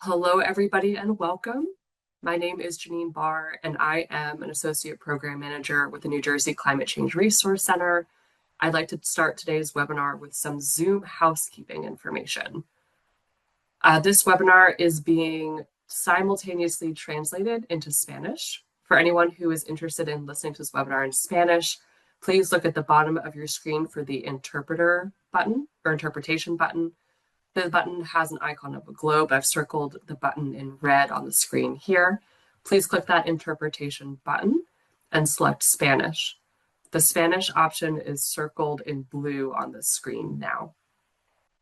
Hello, everybody, and welcome. My name is Janine Barr, and I am an Associate Program Manager with the New Jersey Climate Change Resource Center. I'd like to start today's webinar with some Zoom housekeeping information. This webinar is being simultaneously translated into Spanish. For anyone who is interested in listening to this webinar in Spanish, please look at the bottom of your screen for the interpreter button or interpretation button. The button has an icon of a globe. I've circled the button in red on the screen here. Please click that interpretation button and select Spanish. The Spanish option is circled in blue on the screen now.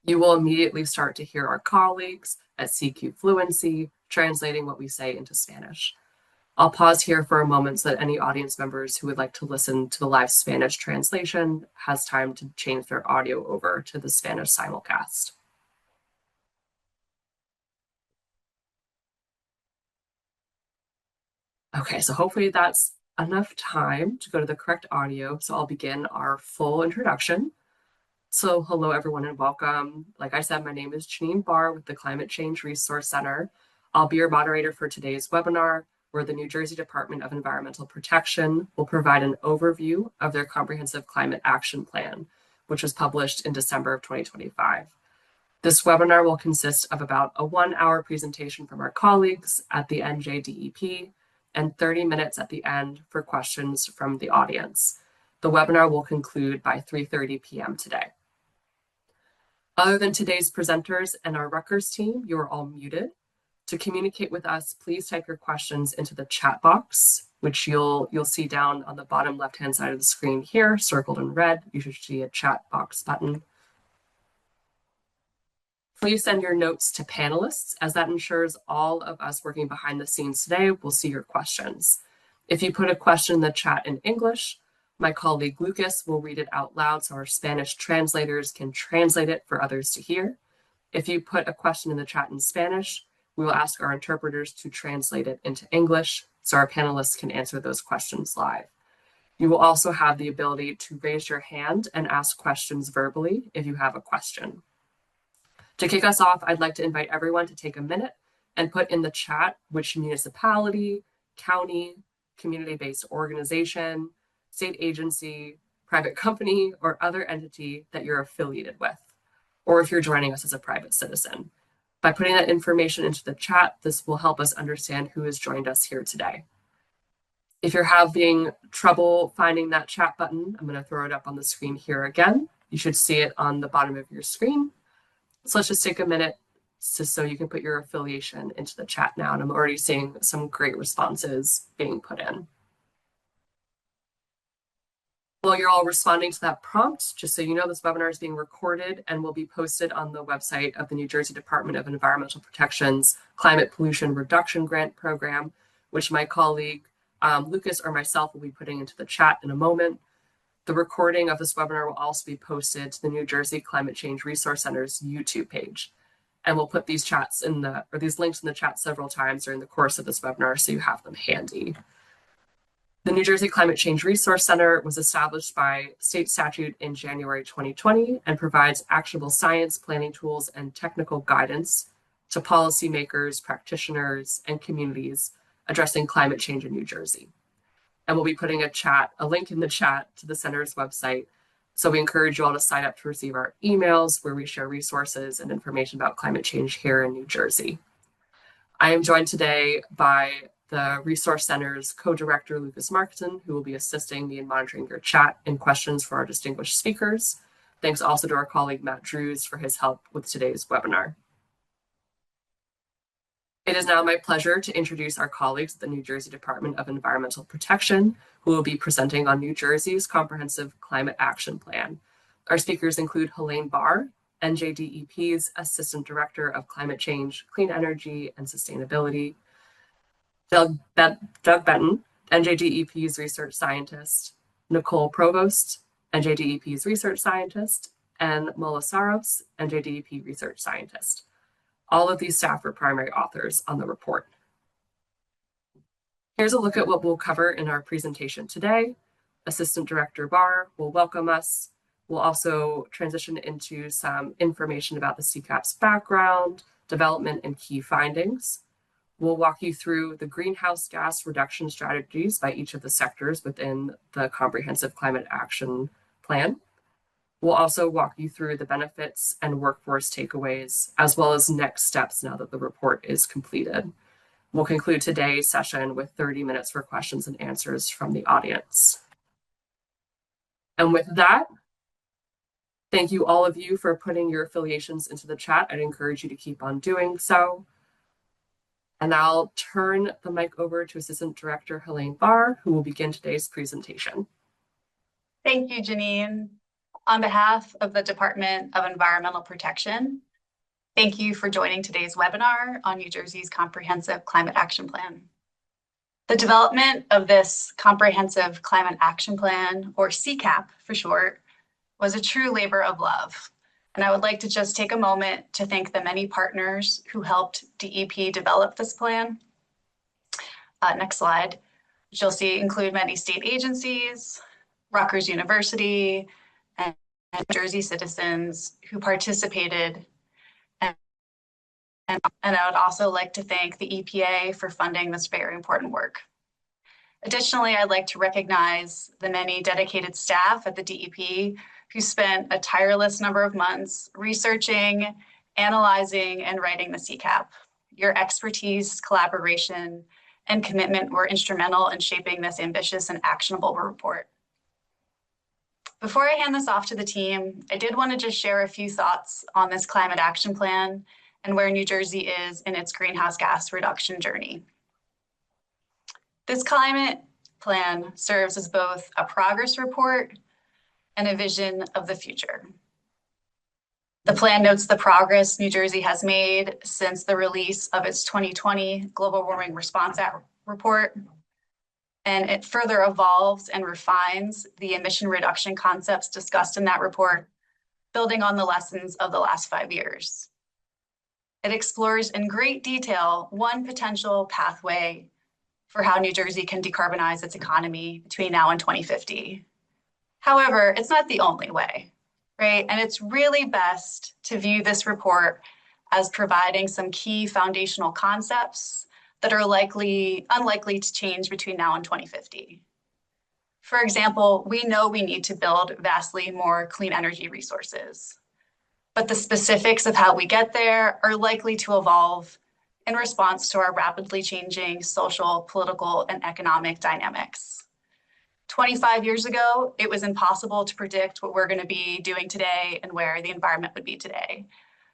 You will immediately start to hear our colleagues at CQ Fluency translating what we say into Spanish. I'll pause here for a moment so that any audience members who would like to listen to the live Spanish translation has time to change their audio over to the Spanish simulcast. Okay, so hopefully that's enough time to go to the correct audio. So I'll begin our full introduction. So hello, everyone, and welcome. Like I said, my name is Janine Barr with the Climate Change Resource Center. I'll be your moderator for today's webinar, where the New Jersey Department of Environmental Protection will provide an overview of their Comprehensive Climate Action Plan, which was published in December of 2025. This webinar will consist of about a 1-hour presentation from our colleagues at the NJDEP and 30 minutes at the end for questions from the audience. The webinar will conclude by 3:30 p.m. today. Other than today's presenters and our Rutgers team, you are all muted. To communicate with us, please type your questions into the chat box, which you'll see down on the bottom left-hand side of the screen here, circled in red. You should see a chat box button. Please send your notes to panelists, as that ensures all of us working behind the scenes today will see your questions. If you put a question in the chat in English, my colleague Lucas will read it out loud so our Spanish translators can translate it for others to hear. If you put a question in the chat in Spanish, we will ask our interpreters to translate it into English so our panelists can answer those questions live. You will also have the ability to raise your hand and ask questions verbally if you have a question. To kick us off, I'd like to invite everyone to take a minute and put in the chat which municipality, county, community-based organization, state agency, private company, or other entity that you're affiliated with, or if you're joining us as a private citizen. By putting that information into the chat, this will help us understand who has joined us here today. If you're having trouble finding that chat button, I'm going to throw it up on the screen here again. You should see it on the bottom of your screen. So let's just take a minute so you can put your affiliation into the chat now. And I'm already seeing some great responses being put in. While you're all responding to that prompt, just so you know, this webinar is being recorded and will be posted on the website of the New Jersey Department of Environmental Protection's Climate Pollution Reduction Grant Program, which my colleague Lucas or myself will be putting into the chat in a moment. The recording of this webinar will also be posted to the New Jersey Climate Change Resource Center's YouTube page. And we'll put these these links in the chat several times during the course of this webinar so you have them handy. The New Jersey Climate Change Resource Center was established by state statute in January 2020 and provides actionable science, planning tools, and technical guidance to policymakers, practitioners, and communities addressing climate change in New Jersey. And we'll be putting a link in the chat to the center's website. So we encourage you all to sign up to receive our emails where we share resources and information about climate change here in New Jersey. I am joined today by the Resource Center's co-director, Lucas Markson, who will be assisting me in monitoring your chat and questions for our distinguished speakers. Thanks also to our colleague, Matt Drews, for his help with today's webinar. It is now my pleasure to introduce our colleagues at the New Jersey Department of Environmental Protection, who will be presenting on New Jersey's Comprehensive Climate Action Plan. Our speakers include Helene Barr, NJDEP's Assistant Director of Climate Change, Clean Energy, and Sustainability, Doug Benton, NJDEP's Research Scientist, Nicole Provost, NJDEP's Research Scientist, and Mola Saros, NJDEP Research Scientist. All of these staff are primary authors on the report. Here's a look at what we'll cover in our presentation today. Assistant Director Barr will welcome us. We'll also transition into some information about the CCAP's background, development and key findings. We'll walk you through the greenhouse gas reduction strategies by each of the sectors within the Comprehensive Climate Action Plan. We'll also walk you through the benefits and workforce takeaways, as well as next steps now that the report is completed. We'll conclude today's session with 30 minutes for questions and answers from the audience. And with that, thank you all of you for putting your affiliations into the chat. I'd encourage you to keep on doing so. And I'll turn the mic over to Assistant Director Helene Barr, who will begin today's presentation. Thank you, Janine. On behalf of the Department of Environmental Protection, thank you for joining today's webinar on New Jersey's Comprehensive Climate Action Plan. The development of this Comprehensive Climate Action Plan, or CCAP for short, was a true labor of love. And I would like to just take a moment to thank the many partners who helped DEP develop this plan. Next slide, which you'll see include many state agencies, Rutgers University, and New Jersey citizens who participated. And I would also like to thank the EPA for funding this very important work. Additionally, I'd like to recognize the many dedicated staff at the DEP who spent a tireless number of months researching, analyzing, and writing the CCAP. Your expertise, collaboration, and commitment were instrumental in shaping this ambitious and actionable report. Before I hand this off to the team, I did want to just share a few thoughts on this climate action plan and where New Jersey is in its greenhouse gas reduction journey. This climate plan serves as both a progress report and a vision of the future. The plan notes the progress New Jersey has made since the release of its 2020 Global Warming Response Report, and it further evolves and refines the emission reduction concepts discussed in that report, building on the lessons of the last 5 years. It explores in great detail one potential pathway for how New Jersey can decarbonize its economy between now and 2050. However, it's not the only way, right? And it's really best to view this report as providing some key foundational concepts that are unlikely to change between now and 2050. For example, we know we need to build vastly more clean energy resources, but the specifics of how we get there are likely to evolve in response to our rapidly changing social, political, and economic dynamics. 25 years ago, it was impossible to predict what we're going to be doing today and where the environment would be today.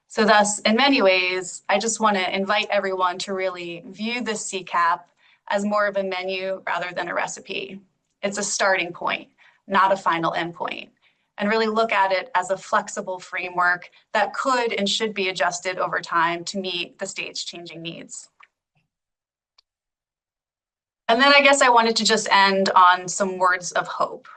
So thus, in many ways, I just want to invite everyone to really view the CCAP as more of a menu rather than a recipe. It's a starting point, not a final endpoint, and really look at it as a flexible framework that could and should be adjusted over time to meet the state's changing needs. And then I guess I wanted to just end on some words of hope.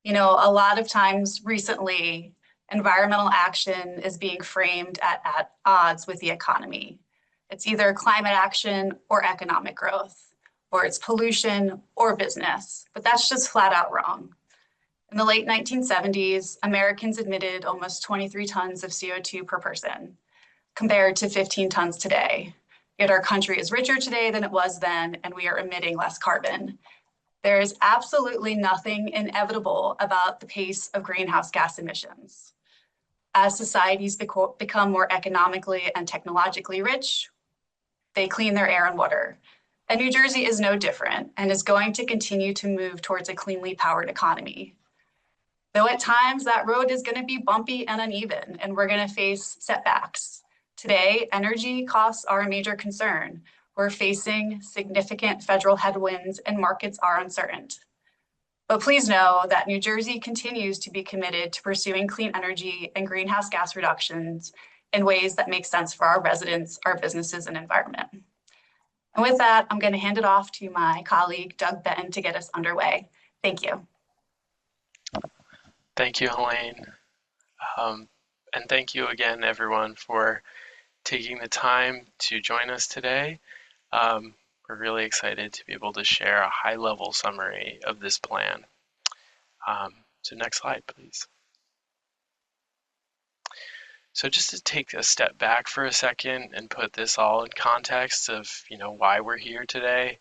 You know, a lot of times recently, environmental action is being framed at odds with the economy. It's either climate action or economic growth, or it's pollution or business, but that's just flat out wrong. In the late 1970s, Americans emitted almost 23 tons of CO2 per person, compared to 15 tons today. Yet our country is richer today than it was then, and we are emitting less carbon. There is absolutely nothing inevitable about the pace of greenhouse gas emissions. As societies become more economically and technologically rich, they clean their air and water. And New Jersey is no different and is going to continue to move towards a cleanly powered economy. Though at times that road is going to be bumpy and uneven, and we're going to face setbacks. Today, energy costs are a major concern. We're facing significant federal headwinds and markets are uncertain. But please know that New Jersey continues to be committed to pursuing clean energy and greenhouse gas reductions in ways that make sense for our residents, our businesses, and environment. And with that, I'm going to hand it off to my colleague, Doug Benton, to get us underway. Thank you. Thank you, Helene. And thank you again, everyone, for taking the time to join us today. We're really excited to be able to share a high-level summary of this plan. So next slide, please. So just to take a step back for a second and put this all in context of, why we're here today.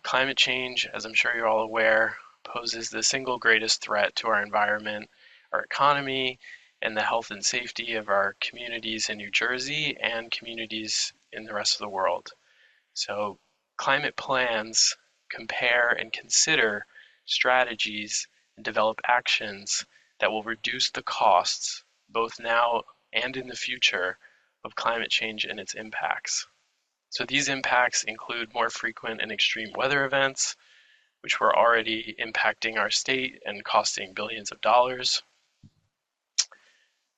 Climate change, as I'm sure you're all aware, poses the single greatest threat to our environment, our economy, and the health and safety of our communities in New Jersey and communities in the rest of the world. So climate plans compare and consider strategies and develop actions that will reduce the costs, both now and in the future, of climate change and its impacts. So these impacts include more frequent and extreme weather events, which were already impacting our state and costing billions of dollars.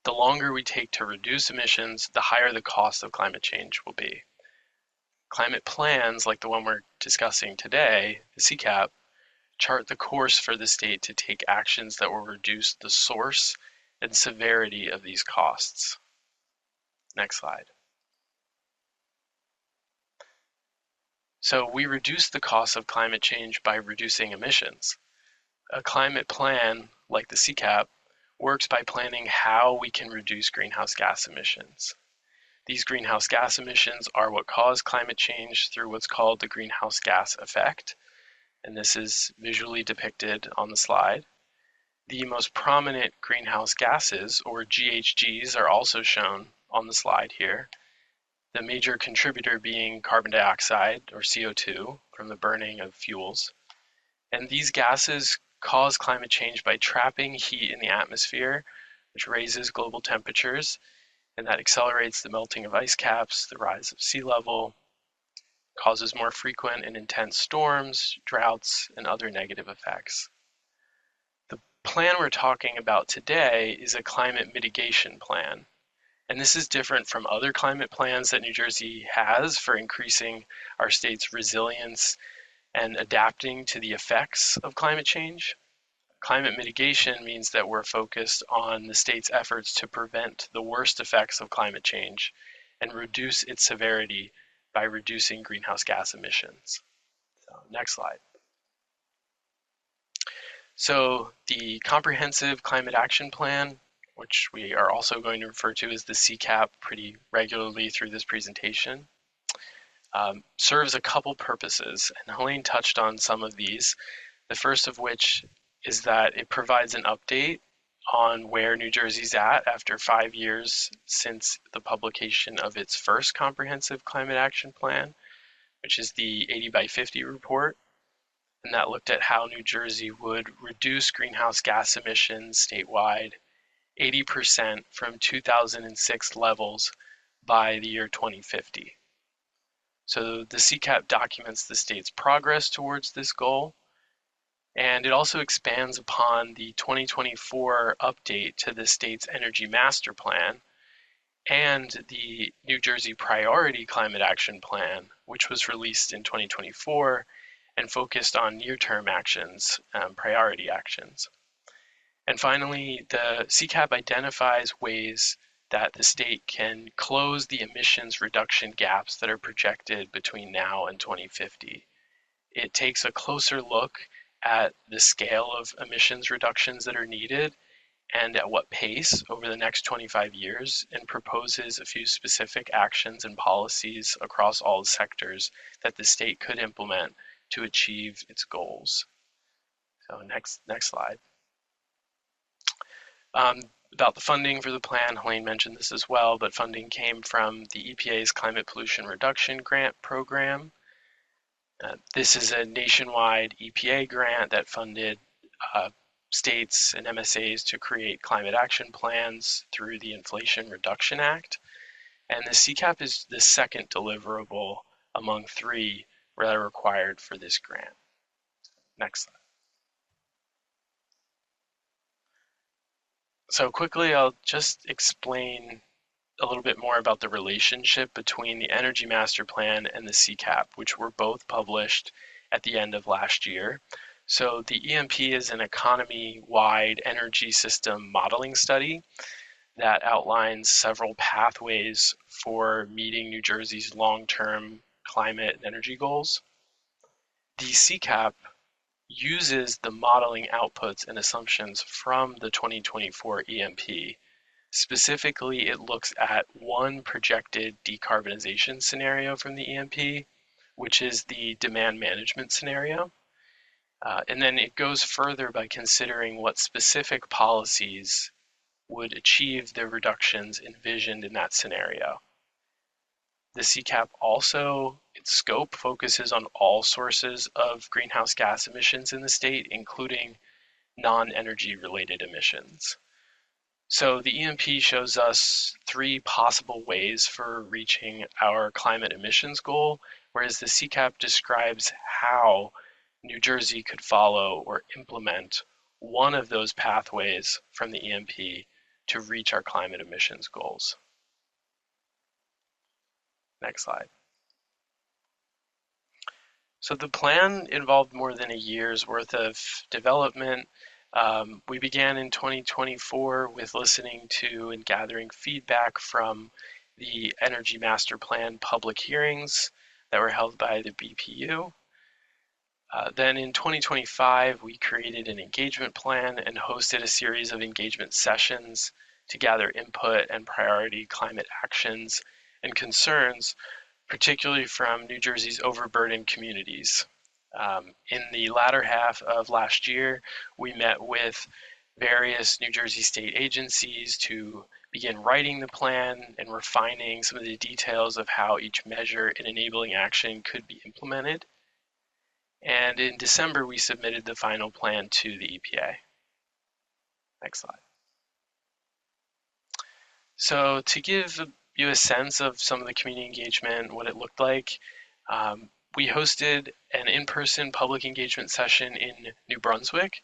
The longer we take to reduce emissions, the higher the cost of climate change will be. Climate plans, like the one we're discussing today, the CCAP, chart the course for the state to take actions that will reduce the source and severity of these costs. Next slide. So we reduce the cost of climate change by reducing emissions. A climate plan, like the CCAP, works by planning how we can reduce greenhouse gas emissions. These greenhouse gas emissions are what cause climate change through what's called the greenhouse gas effect, and this is visually depicted on the slide. The most prominent greenhouse gases, or GHGs, are also shown on the slide here. The major contributor being carbon dioxide, or CO2, from the burning of fuels. And these gases cause climate change by trapping heat in the atmosphere, which raises global temperatures, and that accelerates the melting of ice caps, the rise of sea level, causes more frequent and intense storms, droughts, and other negative effects. The plan we're talking about today is a climate mitigation plan. And this is different from other climate plans that New Jersey has for increasing our state's resilience and adapting to the effects of climate change. Climate mitigation means that we're focused on the state's efforts to prevent the worst effects of climate change and reduce its severity by reducing greenhouse gas emissions. So, next slide. So the Comprehensive Climate Action Plan, which we are also going to refer to as the CCAP pretty regularly through this presentation, serves a couple purposes, and Helene touched on some of these. The first of which is that it provides an update on where New Jersey's at after 5 years since the publication of its first Comprehensive Climate Action Plan, which is the 80x50 report. And that looked at how New Jersey would reduce greenhouse gas emissions statewide 80% from 2006 levels by the year 2050. So the CCAP documents the state's progress towards this goal, and it also expands upon the 2024 update to the state's Energy Master Plan and the New Jersey Priority Climate Action Plan, which was released in 2024 and focused on near-term actions, priority actions. And finally, the CCAP identifies ways that the state can close the emissions reduction gaps that are projected between now and 2050. It takes a closer look at the scale of emissions reductions that are needed and at what pace over the next 25 years, and proposes a few specific actions and policies across all sectors that the state could implement to achieve its goals. So next slide. About the funding for the plan, Helene mentioned this as well, but funding came from the EPA's Climate Pollution Reduction Grant Program. This is a nationwide EPA grant that funded states and MSAs to create climate action plans through the Inflation Reduction Act. And the CCAP is the second deliverable among 3 that are required for this grant. Next slide. So quickly, I'll just explain a little bit more about the relationship between the Energy Master Plan and the CCAP, which were both published at the end of last year. So the EMP is an economy-wide energy system modeling study that outlines several pathways for meeting New Jersey's long-term climate and energy goals. The CCAP uses the modeling outputs and assumptions from the 2024 EMP Specifically, it looks at one projected decarbonization scenario from the EMP, which is the demand management scenario. And then it goes further by considering what specific policies would achieve the reductions envisioned in that scenario. The CCAP also, its scope focuses on all sources of greenhouse gas emissions in the state, including non-energy related emissions. So the EMP shows us three possible ways for reaching our climate emissions goal, whereas the CCAP describes how New Jersey could follow or implement one of those pathways from the EMP to reach our climate emissions goals. Next slide. So the plan involved more than a year's worth of development. We began in 2024 with listening to and gathering feedback from the Energy Master Plan public hearings that were held by the BPU. Then in 2025, we created an engagement plan and hosted a series of engagement sessions to gather input and priority climate actions and concerns, particularly from New Jersey's overburdened communities. In the latter half of last year, we met with various New Jersey state agencies to begin writing the plan and refining some of the details of how each measure and enabling action could be implemented. And in December, we submitted the final plan to the EPA. Next slide. So to give you a sense of some of the community engagement, what it looked like, we hosted an in-person public engagement session in New Brunswick,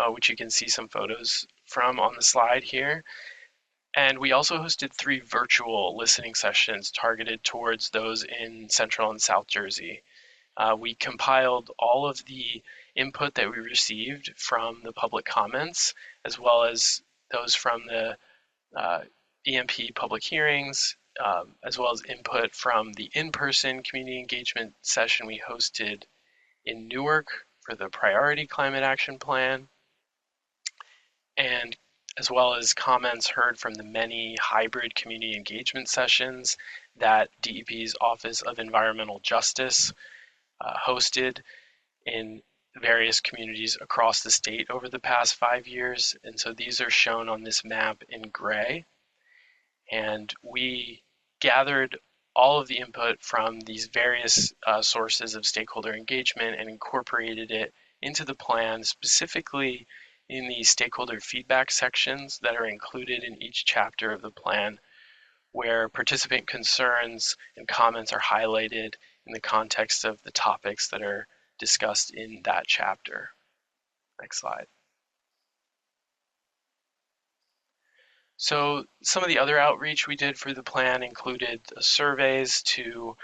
which you can see some photos from on the slide here. And we also hosted 3 virtual listening sessions targeted towards those in Central and South Jersey. We compiled all of the input that we received from the public comments, as well as those from the EMP public hearings, as well as input from the in-person community engagement session we hosted in Newark for the Priority Climate Action Plan, and as well as comments heard from the many hybrid community engagement sessions that DEP's Office of Environmental Justice hosted in various communities across the state over the past 5 years. And so these are shown on this map in gray. And we gathered all of the input from these various sources of stakeholder engagement and incorporated it into the plan, specifically in the stakeholder feedback sections that are included in each chapter of the plan, where participant concerns and comments are highlighted in the context of the topics that are discussed in that chapter. Next slide. So some of the other outreach we did for the plan included surveys to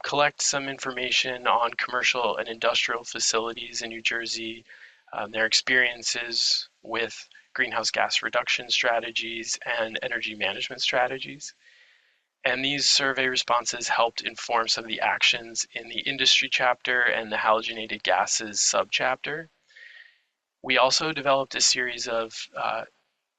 collect some information on commercial and industrial facilities in New Jersey, their experiences with greenhouse gas reduction strategies and energy management strategies. And these survey responses helped inform some of the actions in the industry chapter and the halogenated gases subchapter. We also developed a series of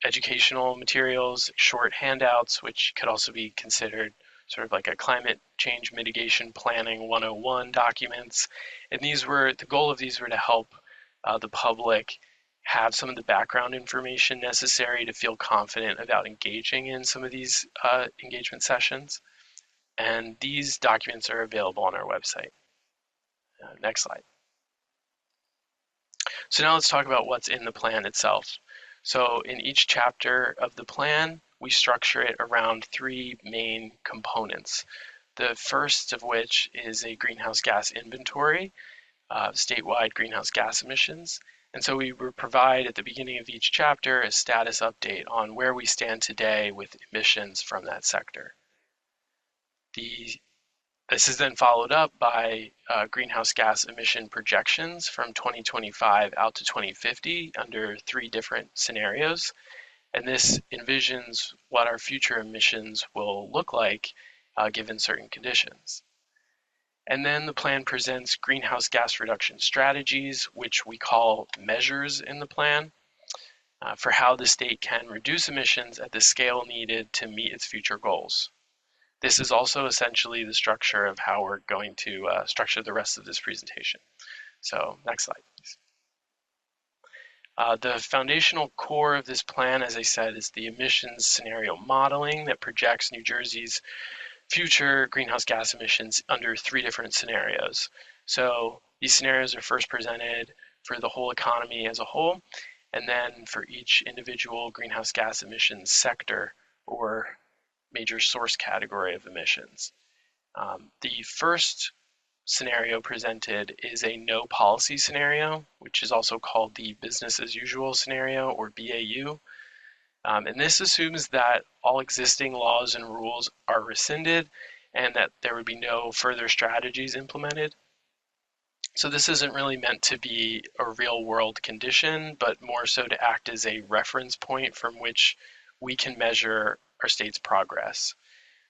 educational materials, short handouts, which could also be considered sort of like a climate change mitigation planning 101 documents. And the goal of these were to help the public have some of the background information necessary to feel confident about engaging in some of these engagement sessions. And these documents are available on our website. Next slide. So now let's talk about what's in the plan itself. So in each chapter of the plan, we structure it around 3 main components. The first of which is a greenhouse gas inventory, statewide greenhouse gas emissions. And so we will provide at the beginning of each chapter a status update on where we stand today with emissions from that sector. This is then followed up by greenhouse gas emission projections from 2025 out to 2050 under 3 different scenarios. And this envisions what our future emissions will look like given certain conditions. And then the plan presents greenhouse gas reduction strategies, which we call measures in the plan. for how the state can reduce emissions at the scale needed to meet its future goals. This is also essentially the structure of how we're going to structure the rest of this presentation. So next slide, please. The foundational core of this plan, as I said, is the emissions scenario modeling that projects New Jersey's future greenhouse gas emissions under 3 different scenarios. So these scenarios are first presented for the whole economy as a whole, and then for each individual greenhouse gas emissions sector or major source category of emissions. The first scenario presented is a no policy scenario, which is also called the business as usual scenario, or BAU. And this assumes that all existing laws and rules are rescinded and that there would be no further strategies implemented. So this isn't really meant to be a real world condition, but more so to act as a reference point from which we can measure our state's progress.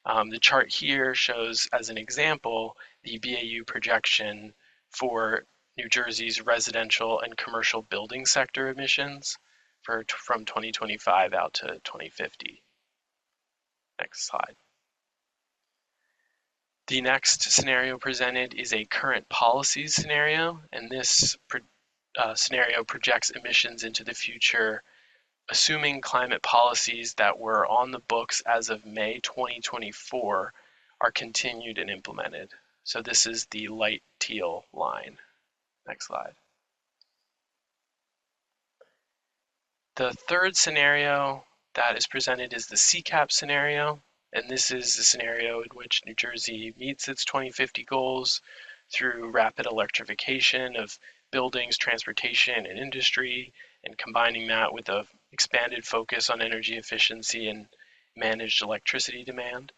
The chart here shows, as an example, the BAU projection for New Jersey's residential and commercial building sector emissions from 2025 out to 2050. Next slide. The next scenario presented is a current policies scenario, and this scenario projects emissions into the future, assuming climate policies that were on the books as of May 2024 are continued and implemented. So this is the light teal line. Next slide. The third scenario that is presented is the CCAP scenario, and this is the scenario in which New Jersey meets its 2050 goals through rapid electrification of buildings, transportation, and industry, and combining that with an expanded focus on energy efficiency and managed electricity demand.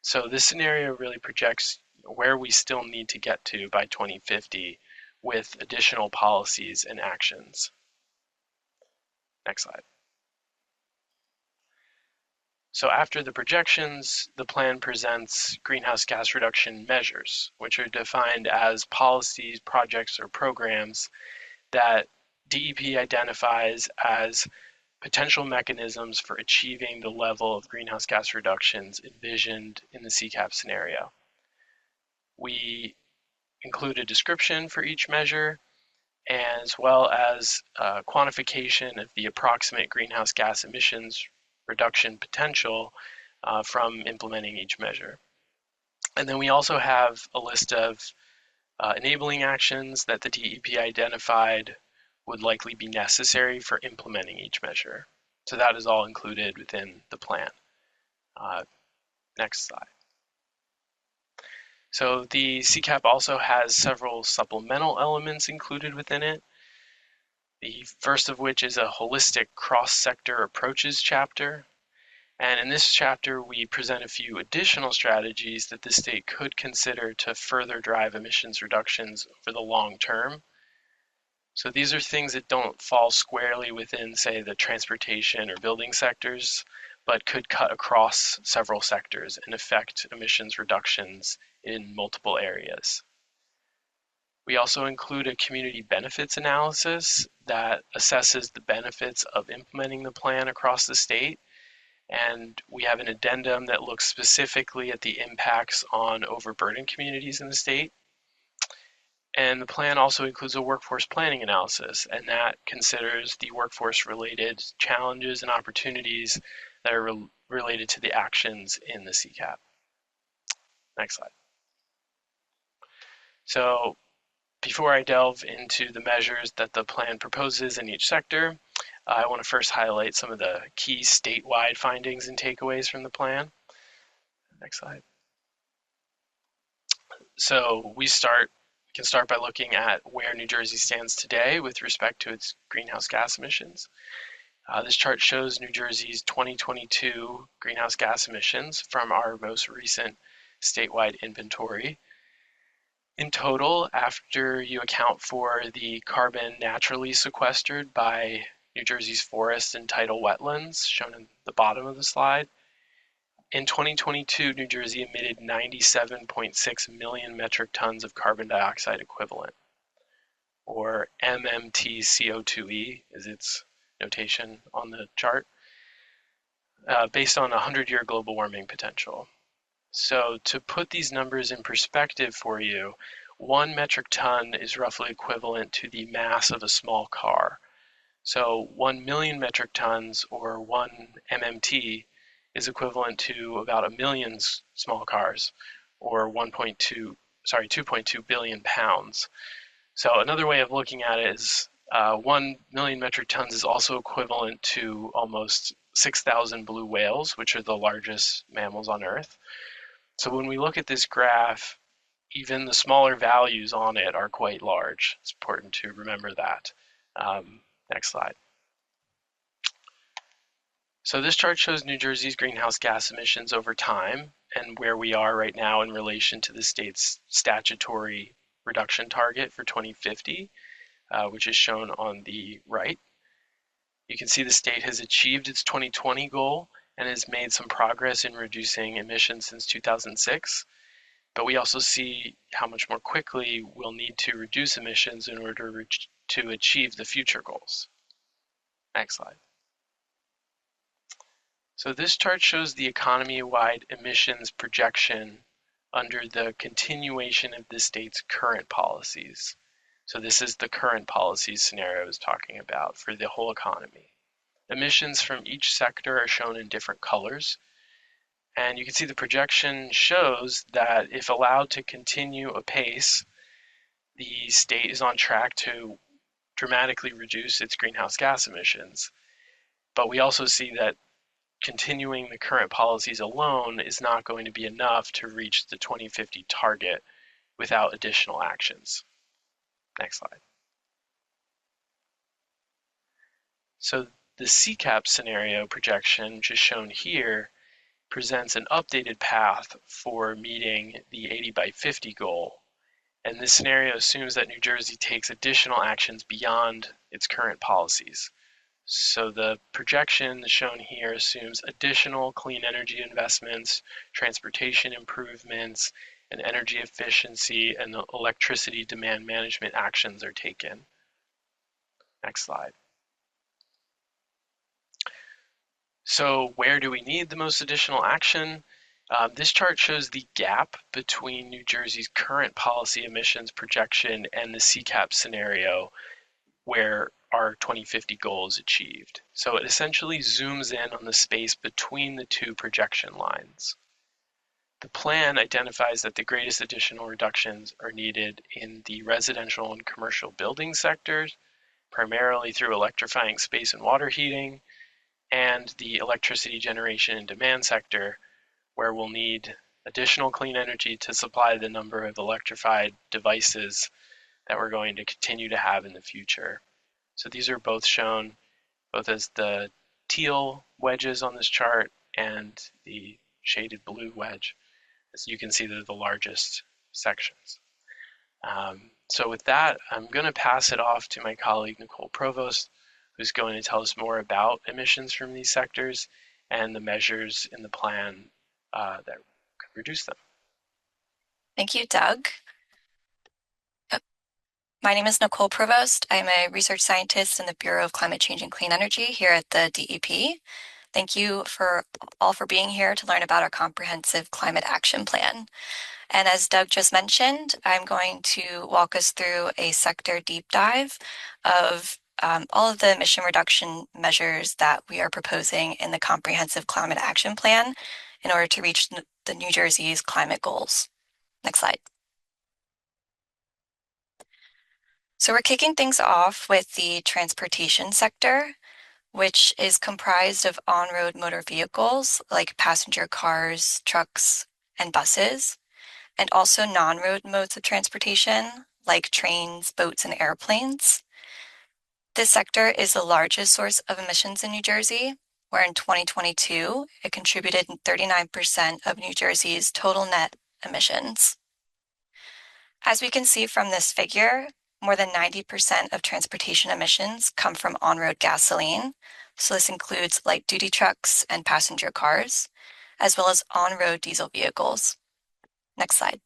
So this scenario really projects where we still need to get to by 2050 with additional policies and actions. Next slide. So after the projections, the plan presents greenhouse gas reduction measures, which are defined as policies, projects, or programs that DEP identifies as potential mechanisms for achieving the level of greenhouse gas reductions envisioned in the CCAP scenario. We include a description for each measure, as well as quantification of the approximate greenhouse gas emissions reduction potential from implementing each measure. And then we also have a list of enabling actions that the DEP identified would likely be necessary for implementing each measure. So that is all included within the plan. Next slide. So the CCAP also has several supplemental elements included within it. The first of which is a holistic cross-sector approaches chapter. And in this chapter, we present a few additional strategies that the state could consider to further drive emissions reductions over the long term. So these are things that don't fall squarely within, say, the transportation or building sectors, but could cut across several sectors and affect emissions reductions in multiple areas. We also include a community benefits analysis that assesses the benefits of implementing the plan across the state. And we have an addendum that looks specifically at the impacts on overburdened communities in the state. And the plan also includes a workforce planning analysis, and that considers the workforce-related challenges and opportunities that are related to the actions in the CCAP. Next slide. So before I delve into the measures that the plan proposes in each sector, I want to first highlight some of the key statewide findings and takeaways from the plan. Next slide. So we can start by looking at where New Jersey stands today with respect to its greenhouse gas emissions. This chart shows New Jersey's 2022 greenhouse gas emissions from our most recent statewide inventory. In total, after you account for the carbon naturally sequestered by New Jersey's forests and tidal wetlands, shown in the bottom of the slide, in 2022, New Jersey emitted 97.6 million metric tons of carbon dioxide equivalent, or MMTCO2e is its notation on the chart, based on 100-year global warming potential. So to put these numbers in perspective for you, 1 metric ton is roughly equivalent to the mass of a small car. So 1 million metric tons, or 1 MMT, is equivalent to about 1 million small cars, or 2.2 billion pounds. So another way of looking at it is 1 million metric tons is also equivalent to almost 6,000 blue whales, which are the largest mammals on Earth. So when we look at this graph, even the smaller values on it are quite large. It's important to remember that. Next slide. So this chart shows New Jersey's greenhouse gas emissions over time and where we are right now in relation to the state's statutory reduction target for 2050, which is shown on the right. You can see the state has achieved its 2020 goal and has made some progress in reducing emissions since 2006. But we also see how much more quickly we'll need to reduce emissions in order to achieve the future goals. Next slide. So this chart shows the economy-wide emissions projection under the continuation of the state's current policies. So this is the current policies scenario I was talking about for the whole economy. Emissions from each sector are shown in different colors. And you can see the projection shows that if allowed to continue apace, the state is on track to dramatically reduce its greenhouse gas emissions. But we also see that continuing the current policies alone is not going to be enough to reach the 2050 target without additional actions. Next slide. So the CCAP scenario projection, just shown here, presents an updated path for meeting the 80 by 50 goal. And this scenario assumes that New Jersey takes additional actions beyond its current policies. So the projection shown here assumes additional clean energy investments, transportation improvements, and energy efficiency and electricity demand management actions are taken. Next slide. So where do we need the most additional action? This chart shows the gap between New Jersey's current policy emissions projection and the CCAP scenario where our 2050 goal is achieved. So it essentially zooms in on the space between the two projection lines. The plan identifies that the greatest additional reductions are needed in the residential and commercial building sectors, primarily through electrifying space and water heating, and the electricity generation and demand sector, where we'll need additional clean energy to supply the number of electrified devices that we're going to continue to have in the future. So these are both shown both as the teal wedges on this chart and the shaded blue wedge. As you can see, they're the largest sections. So with that, I'm going to pass it off to my colleague, Nicole Provost, who's going to tell us more about emissions from these sectors and the measures in the plan that could reduce them. Thank you, Doug. My name is Nicole Provost. I'm a research scientist in the Bureau of Climate Change and Clean Energy here at the DEP. Thank you all for being here to learn about our comprehensive climate action plan. And as Doug just mentioned, I'm going to walk us through a sector deep dive of all of the emission reduction measures that we are proposing in the comprehensive climate action plan in order to reach the New Jersey's climate goals. Next slide. So we're kicking things off with the transportation sector, which is comprised of on-road motor vehicles like passenger cars, trucks, and buses, and also non-road modes of transportation like trains, boats, and airplanes. This sector is the largest source of emissions in New Jersey, where in 2022, it contributed 39% of New Jersey's total net emissions. As we can see from this figure, more than 90% of transportation emissions come from on-road gasoline. So this includes light-duty trucks and passenger cars, as well as on-road diesel vehicles. Next slide.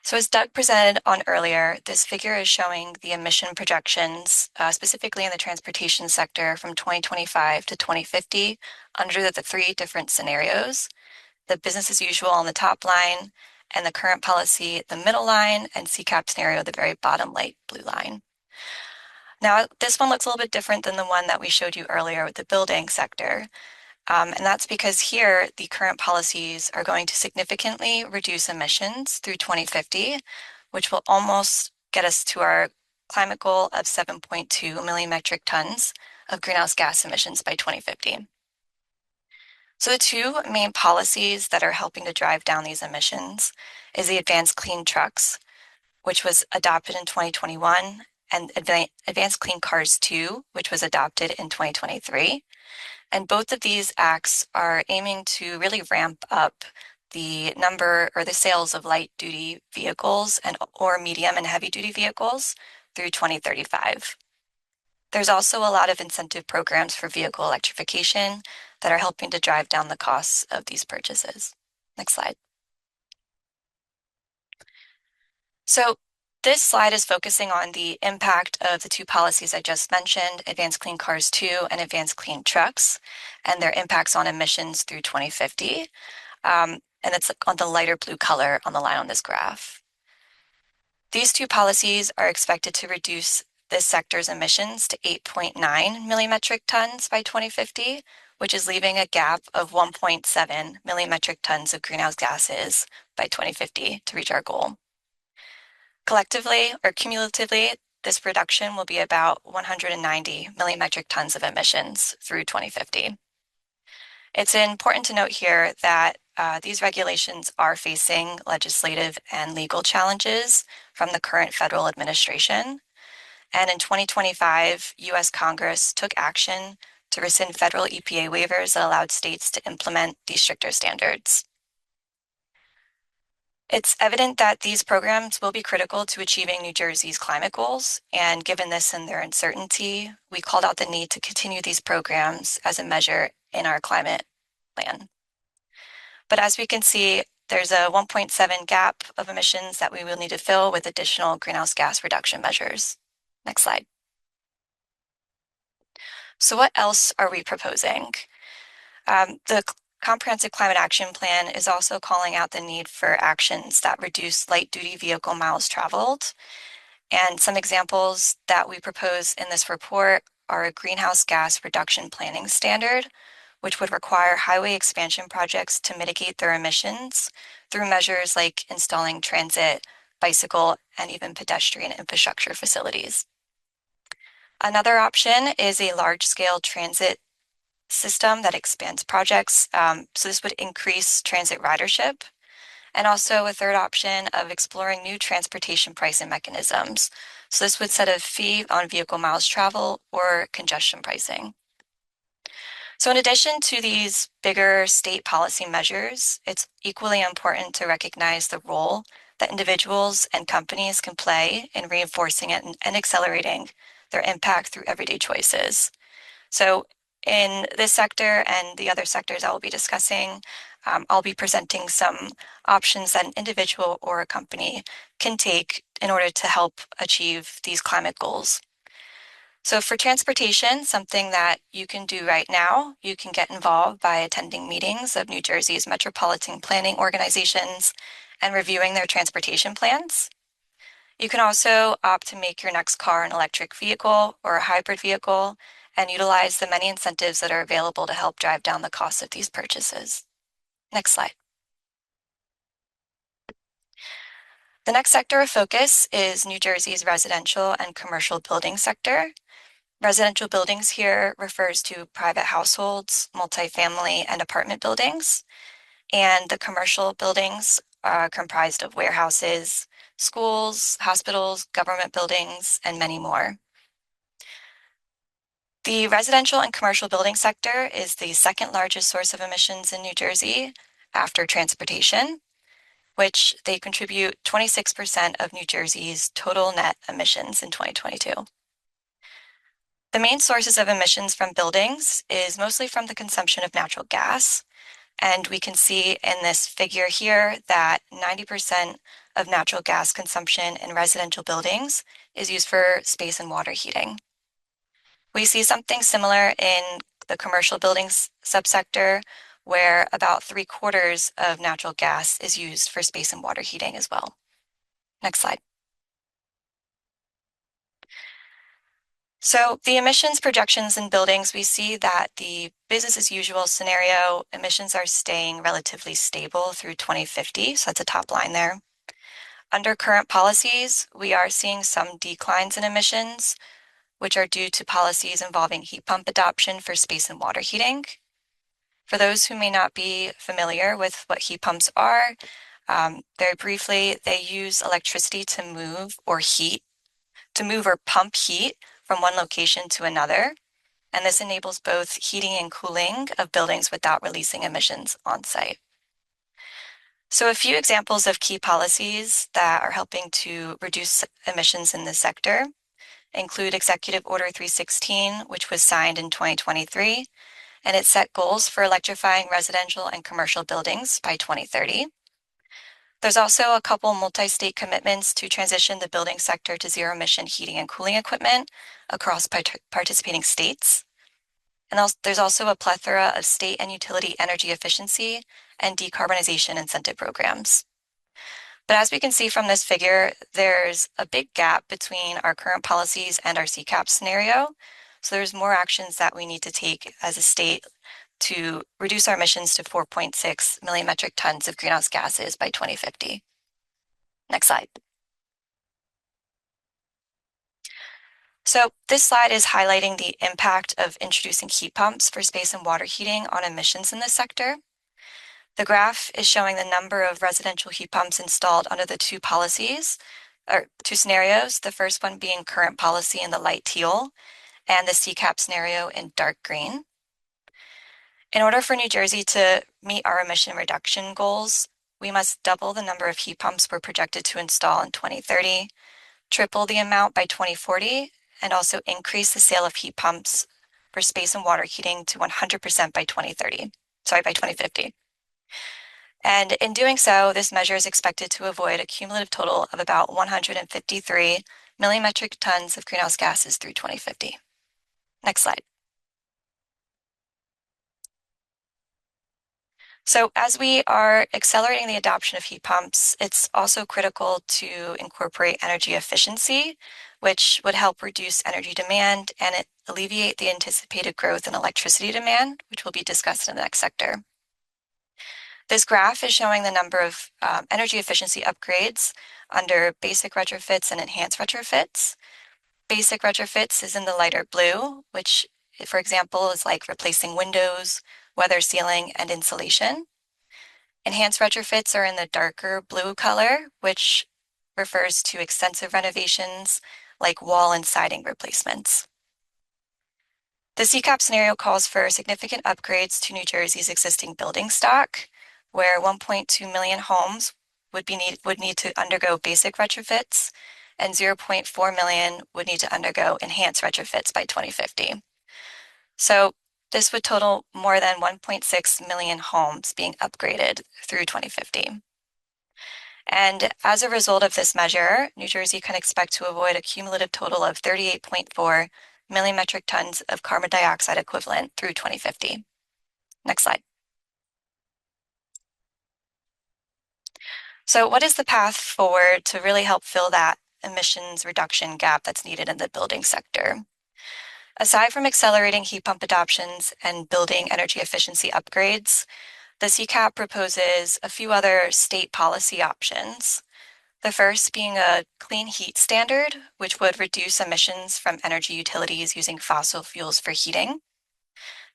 So as Doug presented on earlier, this figure is showing the emission projections, specifically in the transportation sector from 2025 to 2050 under the three different scenarios: the business as usual on the top line, and the current policy, the middle line, and CCAP scenario, the very bottom light blue line. Now, this one looks a little bit different than the one that we showed you earlier with the building sector. And that's because here, the current policies are going to significantly reduce emissions through 2050, which will almost get us to our climate goal of 7.2 million metric tons of greenhouse gas emissions by 2050. So the two main policies that are helping to drive down these emissions is the Advanced Clean Trucks, which was adopted in 2021, and Advanced Clean Cars 2, which was adopted in 2023. And both of these acts are aiming to really ramp up the number or the sales of light duty vehicles or medium and heavy duty vehicles through 2035. There's also a lot of incentive programs for vehicle electrification that are helping to drive down the costs of these purchases. Next slide. So this slide is focusing on the impact of the two policies I just mentioned, Advanced Clean Cars 2 and Advanced Clean Trucks, and their impacts on emissions through 2050. And it's on the lighter blue color on the line on this graph. These two policies are expected to reduce this sector's emissions to 8.9 million metric tons by 2050, which is leaving a gap of 1.7 million metric tons of greenhouse gases by 2050 to reach our goal. Collectively or cumulatively, this reduction will be about 190 million metric tons of emissions through 2050. It's important to note here that these regulations are facing legislative and legal challenges from the current federal administration. And in 2025, US Congress took action to rescind federal EPA waivers that allowed states to implement these stricter standards. It's evident that these programs will be critical to achieving New Jersey's climate goals, and given this and their uncertainty, we called out the need to continue these programs as a measure in our climate plan. But as we can see, there's a 1.7 gap of emissions that we will need to fill with additional greenhouse gas reduction measures. Next slide. So what else are we proposing? The Comprehensive Climate Action Plan is also calling out the need for actions that reduce light-duty vehicle miles traveled. And some examples that we propose in this report are a greenhouse gas reduction planning standard, which would require highway expansion projects to mitigate their emissions through measures like installing transit, bicycle, and even pedestrian infrastructure facilities. Another option is a large-scale transit system that expands projects. So this would increase transit ridership. And also a third option of exploring new transportation pricing mechanisms. So this would set a fee on vehicle miles traveled or congestion pricing. So in addition to these bigger state policy measures, it's equally important to recognize the role that individuals and companies can play in reinforcing it and accelerating their impact through everyday choices. So in this sector and the other sectors I will be discussing, I'll be presenting some options that an individual or a company can take in order to help achieve these climate goals. So for transportation, something that you can do right now, you can get involved by attending meetings of New Jersey's metropolitan planning organizations and reviewing their transportation plans. You can also opt to make your next car an electric vehicle or a hybrid vehicle and utilize the many incentives that are available to help drive down the cost of these purchases. Next slide. The next sector of focus is New Jersey's residential and commercial building sector. Residential buildings here refers to private households, multifamily, and apartment buildings. And the commercial buildings are comprised of warehouses, schools, hospitals, government buildings, and many more. The residential and commercial building sector is the second largest source of emissions in New Jersey after transportation, which they contribute 26% of New Jersey's total net emissions in 2022. The main sources of emissions from buildings is mostly from the consumption of natural gas. And we can see in this figure here that 90% of natural gas consumption in residential buildings is used for space and water heating. We see something similar in the commercial buildings subsector, where about 3/4 of natural gas is used for space and water heating as well. Next slide. So the emissions projections in buildings, we see that the business as usual scenario, emissions are staying relatively stable through 2050. So that's a top line there. Under current policies, we are seeing some declines in emissions, which are due to policies involving heat pump adoption for space and water heating. For those who may not be familiar with what heat pumps are, very briefly, they use electricity to move or pump heat from one location to another. And this enables both heating and cooling of buildings without releasing emissions on site. So a few examples of key policies that are helping to reduce emissions in this sector include Executive Order 316, which was signed in 2023, and it set goals for electrifying residential and commercial buildings by 2030. There's also a couple multi-state commitments to transition the building sector to zero-emission heating and cooling equipment across participating states. And there's also a plethora of state and utility energy efficiency and decarbonization incentive programs. But as we can see from this figure, there's a big gap between our current policies and our CCAP scenario. So there's more actions that we need to take as a state to reduce our emissions to 4.6 million metric tons of greenhouse gases by 2050. Next slide. So this slide is highlighting the impact of introducing heat pumps for space and water heating on emissions in this sector. The graph is showing the number of residential heat pumps installed under the two scenarios, the first one being current policy in the light teal and the CCAP scenario in dark green. In order for New Jersey to meet our emission reduction goals, we must double the number of heat pumps we're projected to install in 2030, triple the amount by 2040, and also increase the sale of heat pumps for space and water heating to 100% by 2050. And in doing so, this measure is expected to avoid a cumulative total of about 153 million metric tons of greenhouse gases through 2050. Next slide. So as we are accelerating the adoption of heat pumps, it's also critical to incorporate energy efficiency, which would help reduce energy demand and alleviate the anticipated growth in electricity demand, which will be discussed in the next sector. This graph is showing the number of energy efficiency upgrades under basic retrofits and enhanced retrofits. Basic retrofits is in the lighter blue, which, for example, is like replacing windows, weather sealing, and insulation. Enhanced retrofits are in the darker blue color, which refers to extensive renovations like wall and siding replacements. The CCAP scenario calls for significant upgrades to New Jersey's existing building stock, where 1.2 million homes would need to undergo basic retrofits, and 0.4 million would need to undergo enhanced retrofits by 2050. So this would total more than 1.6 million homes being upgraded through 2050. And as a result of this measure, New Jersey can expect to avoid a cumulative total of 38.4 million metric tons of carbon dioxide equivalent through 2050. Next slide. So what is the path forward to really help fill that emissions reduction gap that's needed in the building sector? Aside from accelerating heat pump adoptions and building energy efficiency upgrades, the CCAP proposes a few other state policy options. The first being a clean heat standard, which would reduce emissions from energy utilities using fossil fuels for heating.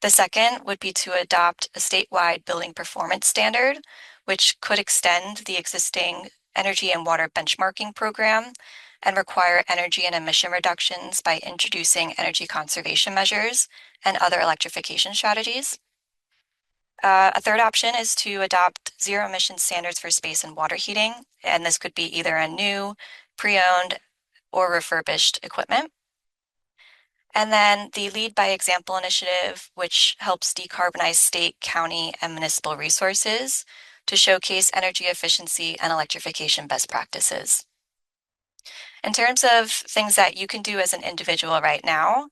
The second would be to adopt a statewide building performance standard, which could extend the existing energy and water benchmarking program and require energy and emission reductions by introducing energy conservation measures and other electrification strategies. A third option is to adopt zero emission standards for space and water heating, and this could be either a new, pre-owned, or refurbished equipment. And then the Lead by Example initiative, which helps decarbonize state, county, and municipal resources to showcase energy efficiency and electrification best practices. In terms of things that you can do as an individual right now,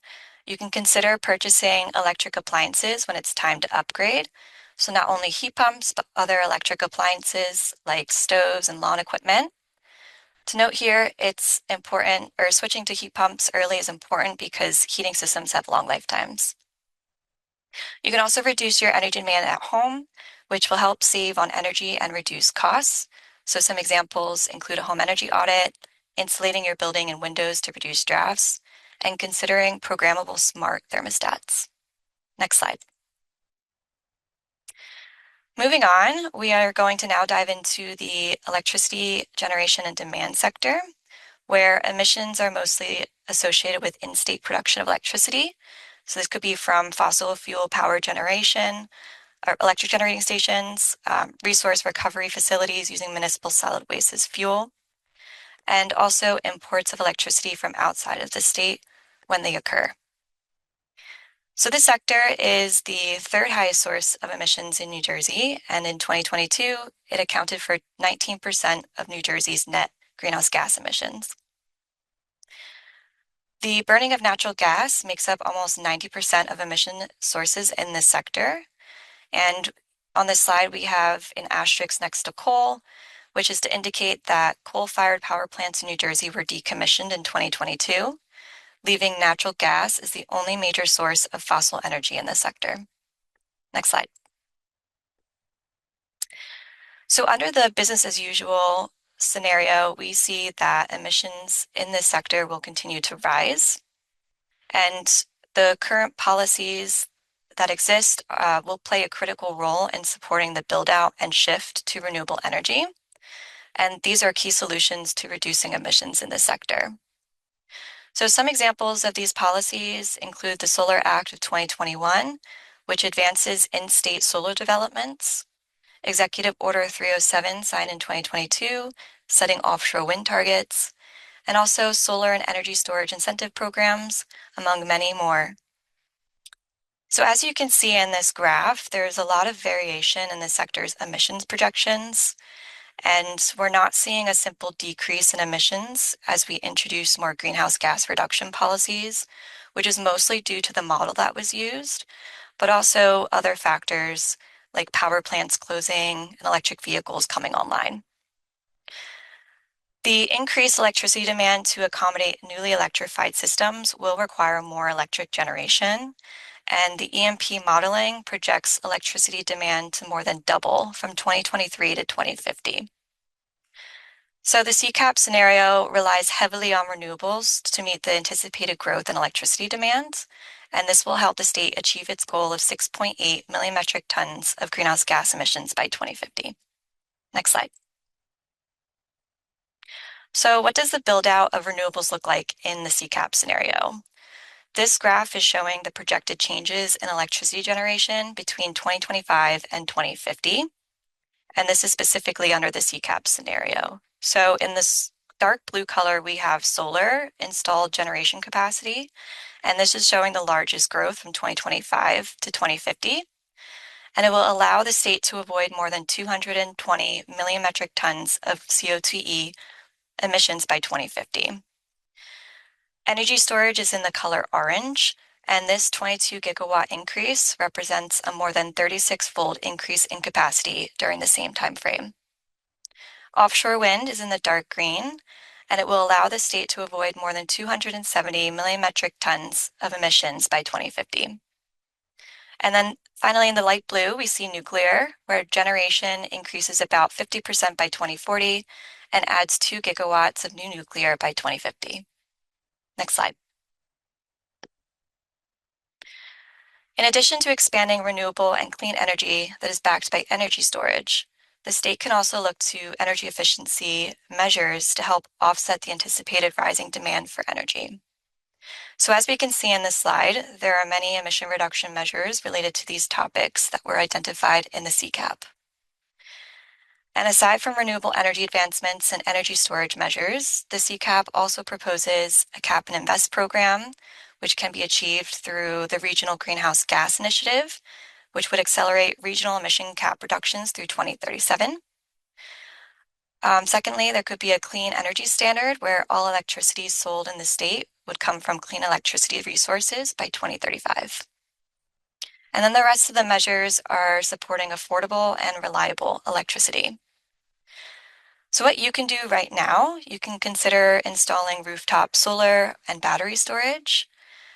you can consider purchasing electric appliances when it's time to upgrade. So not only heat pumps, but other electric appliances like stoves and lawn equipment. To note here, it's important, or switching to heat pumps early is important because heating systems have long lifetimes. You can also reduce your energy demand at home, which will help save on energy and reduce costs. So some examples include a home energy audit, insulating your building and windows to reduce drafts, and considering programmable smart thermostats. Next slide. Moving on, we are going to now dive into the electricity generation and demand sector, where emissions are mostly associated with in-state production of electricity. So this could be from fossil fuel power generation, or electric generating stations, resource recovery facilities using municipal solid waste as fuel, and also imports of electricity from outside of the state when they occur. So this sector is the third highest source of emissions in New Jersey, and in 2022, it accounted for 19% of New Jersey's net greenhouse gas emissions. The burning of natural gas makes up almost 90% of emission sources in this sector. And on this slide, we have an asterisk next to coal, which is to indicate that coal-fired power plants in New Jersey were decommissioned in 2022, leaving natural gas as the only major source of fossil energy in this sector. Next slide. So under the business as usual scenario, we see that emissions in this sector will continue to rise. And the current policies that exist will play a critical role in supporting the build out and shift to renewable energy. And these are key solutions to reducing emissions in this sector. So some examples of these policies include the Solar Act of 2021, which advances in-state solar developments, Executive Order 307 signed in 2022, setting offshore wind targets, and also solar and energy storage incentive programs, among many more. So as you can see in this graph, there's a lot of variation in the sector's emissions projections, and we're not seeing a simple decrease in emissions as we introduce more greenhouse gas reduction policies, which is mostly due to the model that was used, but also other factors like power plants closing and electric vehicles coming online. The increased electricity demand to accommodate newly electrified systems will require more electric generation, and the EMP modeling projects electricity demand to more than double from 2023 to 2050. So the CCAP scenario relies heavily on renewables to meet the anticipated growth in electricity demand, and this will help the state achieve its goal of 6.8 million metric tons of greenhouse gas emissions by 2050. Next slide. So what does the build out of renewables look like in the CCAP scenario? This graph is showing the projected changes in electricity generation between 2025 and 2050. And this is specifically under the CCAP scenario. So in this dark blue color, we have solar installed generation capacity. And this is showing the largest growth from 2025 to 2050. And it will allow the state to avoid more than 220 million metric tons of CO2e emissions by 2050. Energy storage is in the color orange, and this 22 gigawatt increase represents a more than 36-fold increase in capacity during the same time frame. Offshore wind is in the dark green, and it will allow the state to avoid more than 270 million metric tons of emissions by 2050. And then finally in the light blue, we see nuclear, where generation increases about 50% by 2040 and adds 2 gigawatts of new nuclear by 2050. Next slide. In addition to expanding renewable and clean energy that is backed by energy storage, the state can also look to energy efficiency measures to help offset the anticipated rising demand for energy. So as we can see in this slide, there are many emission reduction measures related to these topics that were identified in the CCAP. And aside from renewable energy advancements and energy storage measures, the CCAP also proposes a cap and invest program, which can be achieved through the Regional Greenhouse Gas Initiative, which would accelerate regional emission cap reductions through 2037. Secondly, there could be a clean energy standard where all electricity sold in the state would come from clean electricity resources by 2035. And then the rest of the measures are supporting affordable and reliable electricity. So what you can do right now, you can consider installing rooftop solar and battery storage.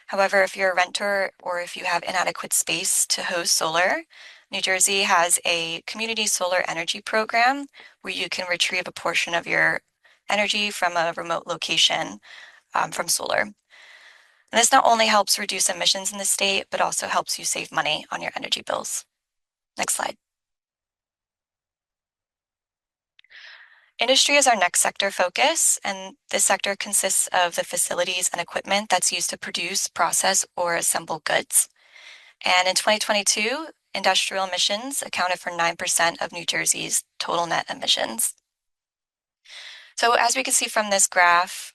However, if you're a renter or if you have inadequate space to host solar, New Jersey has a community solar energy program where you can retrieve a portion of your energy from a remote location from solar. And this not only helps reduce emissions in the state, but also helps you save money on your energy bills. Next slide. Industry is our next sector focus, and this sector consists of the facilities and equipment that's used to produce, process, or assemble goods. And in 2022, industrial emissions accounted for 9% of New Jersey's total net emissions. So as we can see from this graph,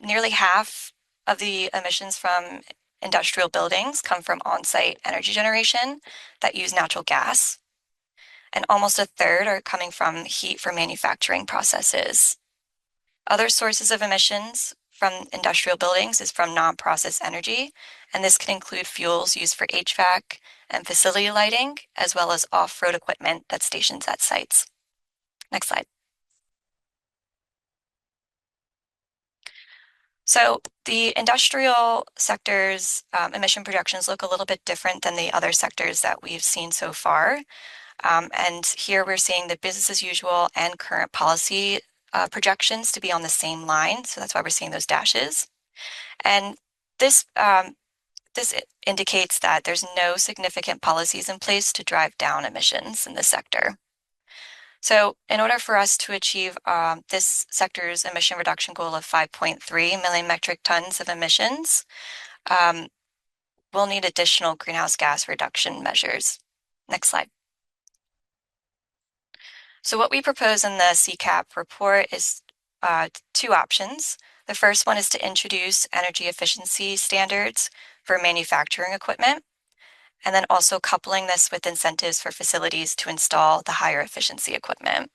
nearly half of the emissions from industrial buildings come from on-site energy generation that use natural gas. And almost a third are coming from heat for manufacturing processes. Other sources of emissions from industrial buildings is from non-process energy, and this can include fuels used for HVAC and facility lighting, as well as off-road equipment that's stationed at sites. Next slide. So the industrial sector's emission projections look a little bit different than the other sectors that we've seen so far. And here we're seeing the business as usual and current policy projections to be on the same line. So that's why we're seeing those dashes. And this indicates that there's no significant policies in place to drive down emissions in this sector. So in order for us to achieve this sector's emission reduction goal of 5.3 million metric tons of emissions, we'll need additional greenhouse gas reduction measures. Next slide. So what we propose in the CCAP report is two options. The first one is to introduce energy efficiency standards for manufacturing equipment, and then also coupling this with incentives for facilities to install the higher efficiency equipment.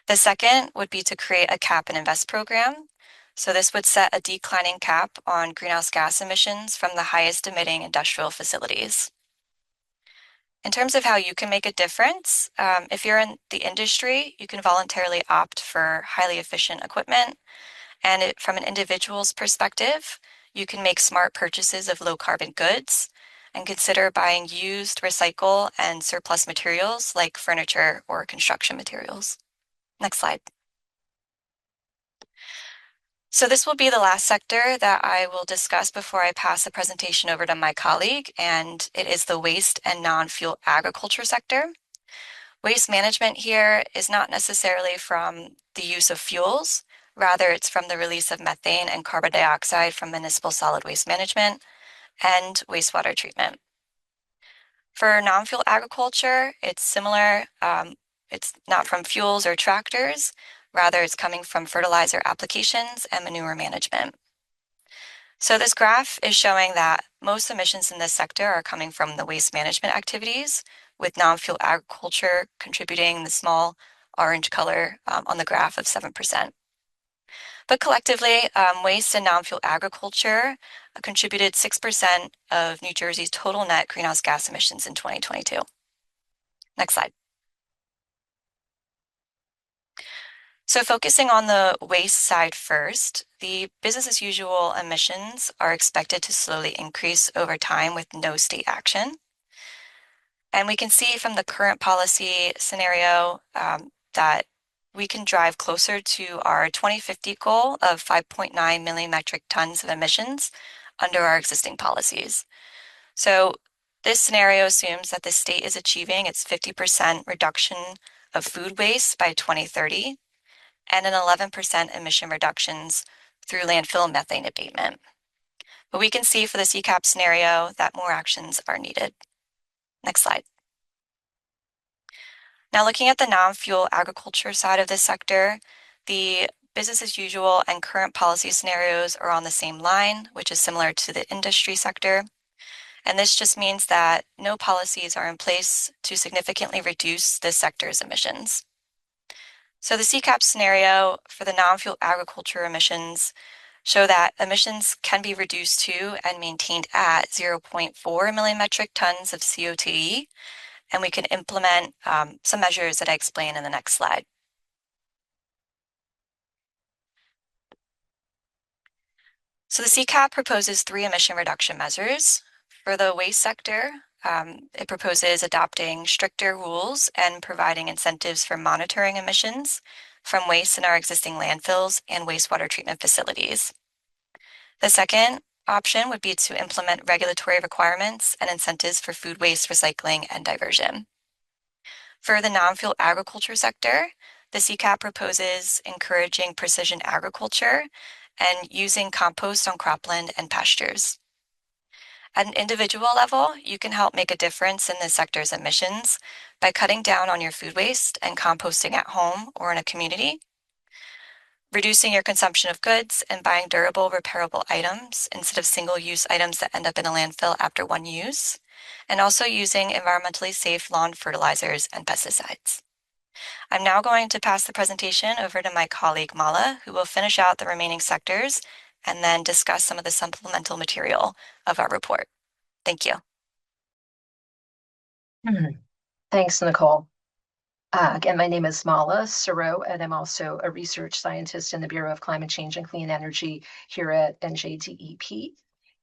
The second would be to create a cap and invest program. So this would set a declining cap on greenhouse gas emissions from the highest emitting industrial facilities. In terms of how you can make a difference, if you're in the industry, you can voluntarily opt for highly efficient equipment. And from an individual's perspective, you can make smart purchases of low carbon goods and consider buying used, recycle, and surplus materials like furniture or construction materials. Next slide. So this will be the last sector that I will discuss before I pass the presentation over to my colleague, and it is the waste and non-fuel agriculture sector. Waste management here is not necessarily from the use of fuels, rather it's from the release of methane and carbon dioxide from municipal solid waste management and wastewater treatment. For non-fuel agriculture, it's similar. It's not from fuels or tractors, rather it's coming from fertilizer applications and manure management. So this graph is showing that most emissions in this sector are coming from the waste management activities, with non-fuel agriculture contributing the small orange color on the graph of 7%. But collectively, waste and non-fuel agriculture contributed 6% of New Jersey's total net greenhouse gas emissions in 2022. Next slide. So focusing on the waste side first, the business as usual emissions are expected to slowly increase over time with no state action. And we can see from the current policy scenario that we can drive closer to our 2050 goal of 5.9 million metric tons of emissions under our existing policies. So this scenario assumes that the state is achieving its 50% reduction of food waste by 2030 and an 11% emission reductions through landfill methane abatement. But we can see for the CCAP scenario that more actions are needed. Next slide. Now looking at the non-fuel agriculture side of this sector, the business as usual and current policy scenarios are on the same line, which is similar to the industry sector. And this just means that no policies are in place to significantly reduce this sector's emissions. So the CCAP scenario for the non-fuel agriculture emissions show that emissions can be reduced to and maintained at 0.4 million metric tons of CO2e, and we can implement some measures that I explain in the next slide. So the CCAP proposes 3 emission reduction measures. For the waste sector, it proposes adopting stricter rules and providing incentives for monitoring emissions from waste in our existing landfills and wastewater treatment facilities. The second option would be to implement regulatory requirements and incentives for food waste recycling and diversion. For the non-fuel agriculture sector, the CCAP proposes encouraging precision agriculture and using compost on cropland and pastures. At an individual level, you can help make a difference in the sector's emissions by cutting down on your food waste and composting at home or in a community, reducing your consumption of goods and buying durable, repairable items instead of single-use items that end up in a landfill after one use, and also using environmentally safe lawn fertilizers and pesticides. I'm now going to pass the presentation over to my colleague Mala, who will finish out the remaining sectors and then discuss some of the supplemental material of our report. Thank you. Thanks, Nicole. Again, my name is Mala Siro, and I'm also a research scientist in the Bureau of Climate Change and Clean Energy here at NJDEP.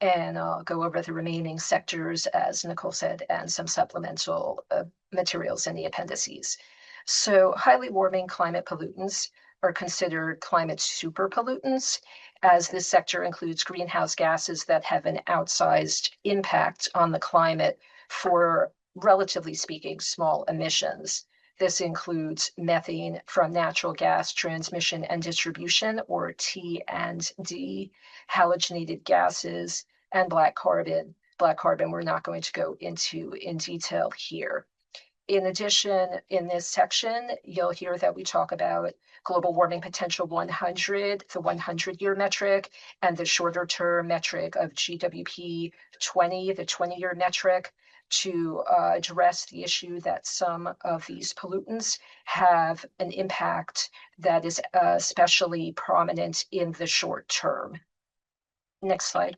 And I'll go over the remaining sectors, as Nicole said, and some supplemental materials in the appendices. So highly warming climate pollutants are considered climate superpollutants, as this sector includes greenhouse gases that have an outsized impact on the climate for, relatively speaking, small emissions. This includes methane from natural gas transmission and distribution, or T&D, halogenated gases, and black carbon. Black carbon we're not going to go into in detail here. In addition, in this section, you'll hear that we talk about global warming potential 100, the 100-year metric, and the shorter term metric of GWP 20, the 20-year metric, to address the issue that some of these pollutants have an impact that is especially prominent in the short term. Next slide.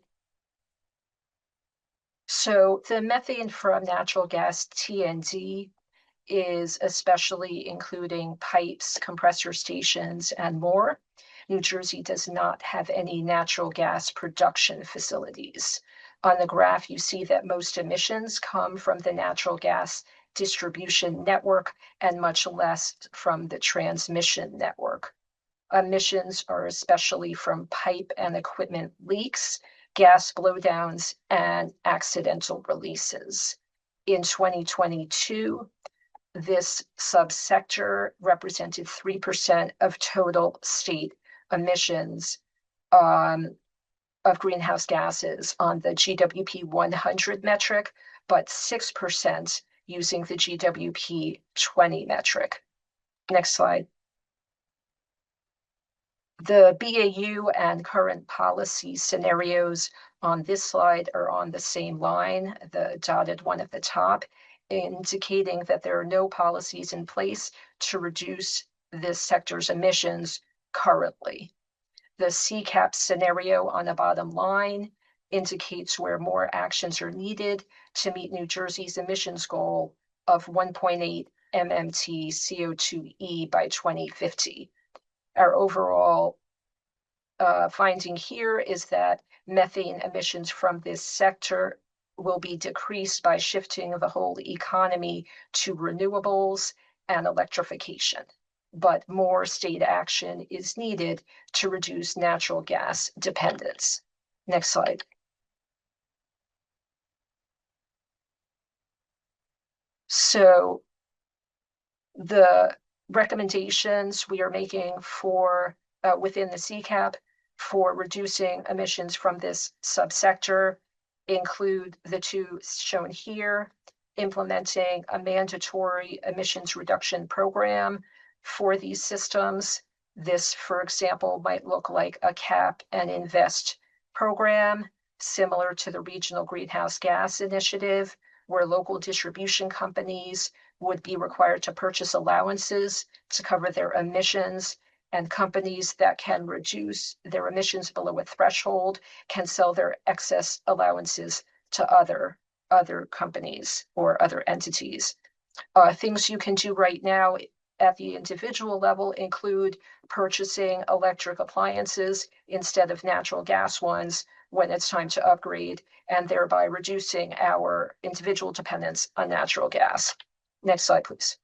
So the methane from natural gas, T&D, is especially including pipes, compressor stations, and more. New Jersey does not have any natural gas production facilities. On the graph, you see that most emissions come from the natural gas distribution network and much less from the transmission network. Emissions are especially from pipe and equipment leaks, gas blowdowns, and accidental releases. In 2022, this subsector represented 3% of total state emissions of greenhouse gases on the GWP 100 metric, but 6% using the GWP 20 metric. Next slide. The BAU and current policy scenarios on this slide are on the same line, the dotted one at the top, indicating that there are no policies in place to reduce this sector's emissions currently. The CCAP scenario on the bottom line indicates where more actions are needed to meet New Jersey's emissions goal of 1.8 MMT CO2e by 2050. Our overall finding here is that methane emissions from this sector will be decreased by shifting the whole economy to renewables and electrification. But more state action is needed to reduce natural gas dependence. Next slide. So the recommendations we are making for within the CCAP for reducing emissions from this subsector include the two shown here, implementing a mandatory emissions reduction program for these systems. This, for example, might look like a cap and invest program similar to the Regional Greenhouse Gas Initiative, where local distribution companies would be required to purchase allowances to cover their emissions, and companies that can reduce their emissions below a threshold can sell their excess allowances to other companies or other entities. Things you can do right now at the individual level include purchasing electric appliances instead of natural gas ones when it's time to upgrade, and thereby reducing our individual dependence on natural gas. Next slide, please.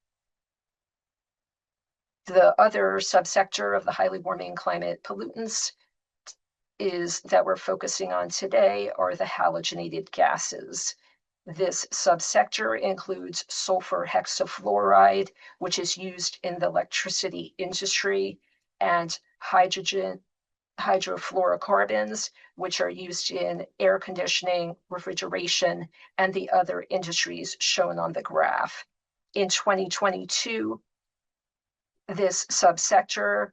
The other subsector of the highly warming climate pollutants is that we're focusing on today are the halogenated gases. This subsector includes sulfur hexafluoride, which is used in the electricity industry, and hydrofluorocarbons, which are used in air conditioning, refrigeration, and the other industries shown on the graph. In 2022, this subsector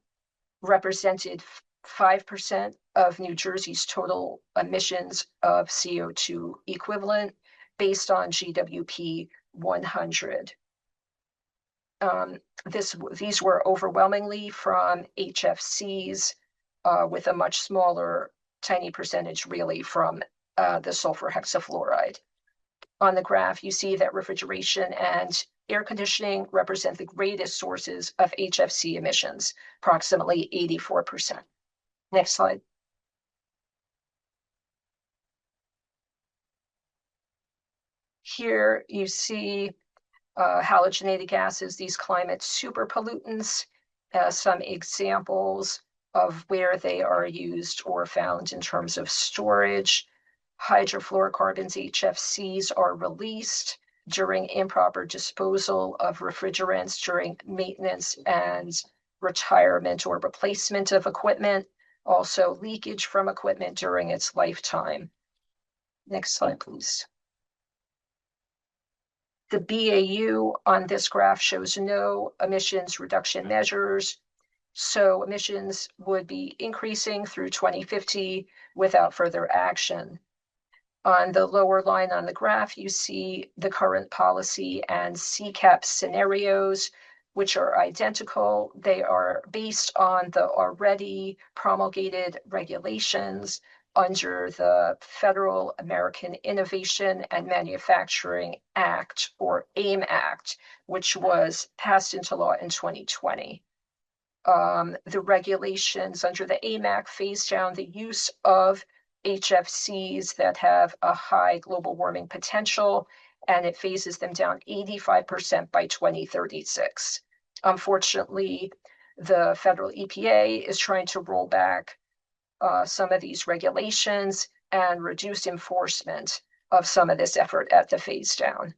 represented 5% of New Jersey's total emissions of CO2 equivalent based on GWP 100. These were overwhelmingly from HFCs, with a much smaller, tiny percentage really from the sulfur hexafluoride. On the graph, you see that refrigeration and air conditioning represent the greatest sources of HFC emissions, approximately 84%. Next slide. Here you see halogenated gases, these climate super pollutants, some examples of where they are used or found in terms of storage. Hydrofluorocarbons, HFCs, are released during improper disposal of refrigerants during maintenance and retirement or replacement of equipment, also leakage from equipment during its lifetime. Next slide, please. The BAU on this graph shows no emissions reduction measures, so emissions would be increasing through 2050 without further action. On the lower line on the graph, you see the current policy and CCAP scenarios, which are identical. They are based on the already promulgated regulations under the Federal American Innovation and Manufacturing Act, or AIM Act, which was passed into law in 2020. The regulations under the AIM Act phase down the use of HFCs that have a high global warming potential, and it phases them down 85% by 2036. Unfortunately, the federal EPA is trying to roll back some of these regulations and reduce enforcement of some of this effort at the phase down,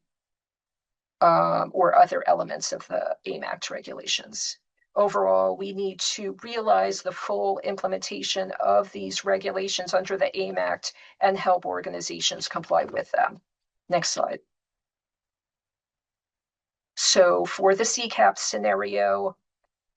or other elements of the AIM Act regulations. Overall, we need to realize the full implementation of these regulations under the AIM Act and help organizations comply with them. Next slide. So for the CCAP scenario,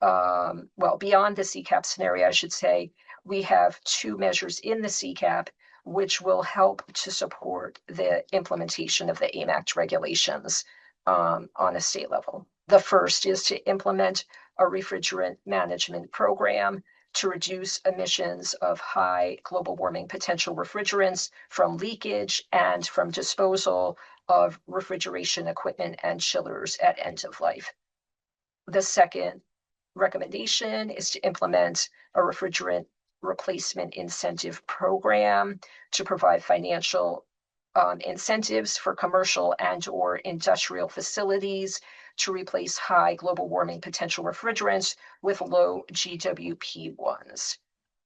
well, beyond the CCAP scenario, I should say, we have two measures in the CCAP which will help to support the implementation of the AIM Act regulations on a state level. The first is to implement a refrigerant management program to reduce emissions of high global warming potential refrigerants from leakage and from disposal of refrigeration equipment and chillers at end of life. The second recommendation is to implement a refrigerant replacement incentive program to provide financial incentives for commercial and or industrial facilities to replace high global warming potential refrigerants with low GWP ones.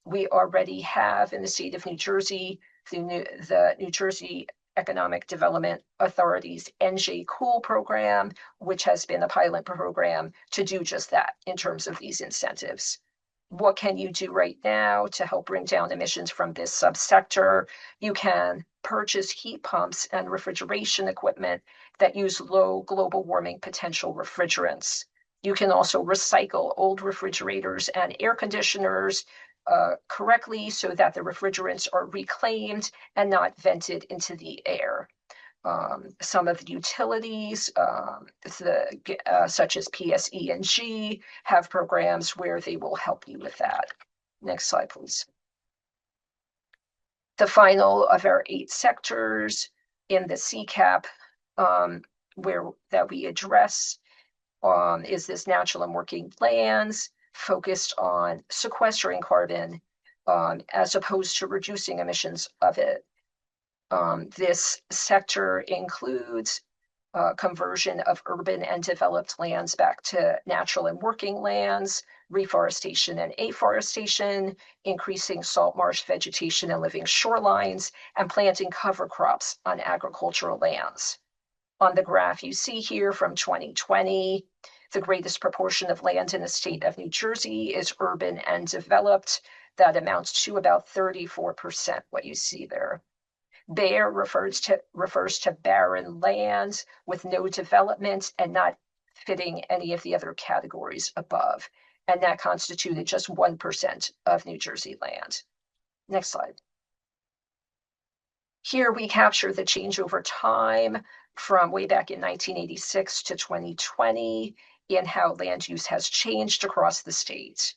We already have in the state of New Jersey, the New Jersey Economic Development Authority's NJ Cool program, which has been a pilot program to do just that in terms of these incentives. What can you do right now to help bring down emissions from this subsector? You can purchase heat pumps and refrigeration equipment that use low global warming potential refrigerants. You can also recycle old refrigerators and air conditioners correctly so that the refrigerants are reclaimed and not vented into the air. Some of the utilities, such as PSE&G, have programs where they will help you with that. Next slide, please. The final of our 8 sectors in the CCAP that we address is this natural and working lands focused on sequestering carbon as opposed to reducing emissions of it. This sector includes conversion of urban and developed lands back to natural and working lands, reforestation and afforestation, increasing salt marsh vegetation and living shorelines, and planting cover crops on agricultural lands. On the graph you see here from 2020, the greatest proportion of land in the state of New Jersey is urban and developed. That amounts to about 34%, what you see there. Bare refers to barren lands with no development and not fitting any of the other categories above. And that constituted just 1% of New Jersey land. Next slide. Here we capture the change over time from way back in 1986 to 2020 in how land use has changed across the state.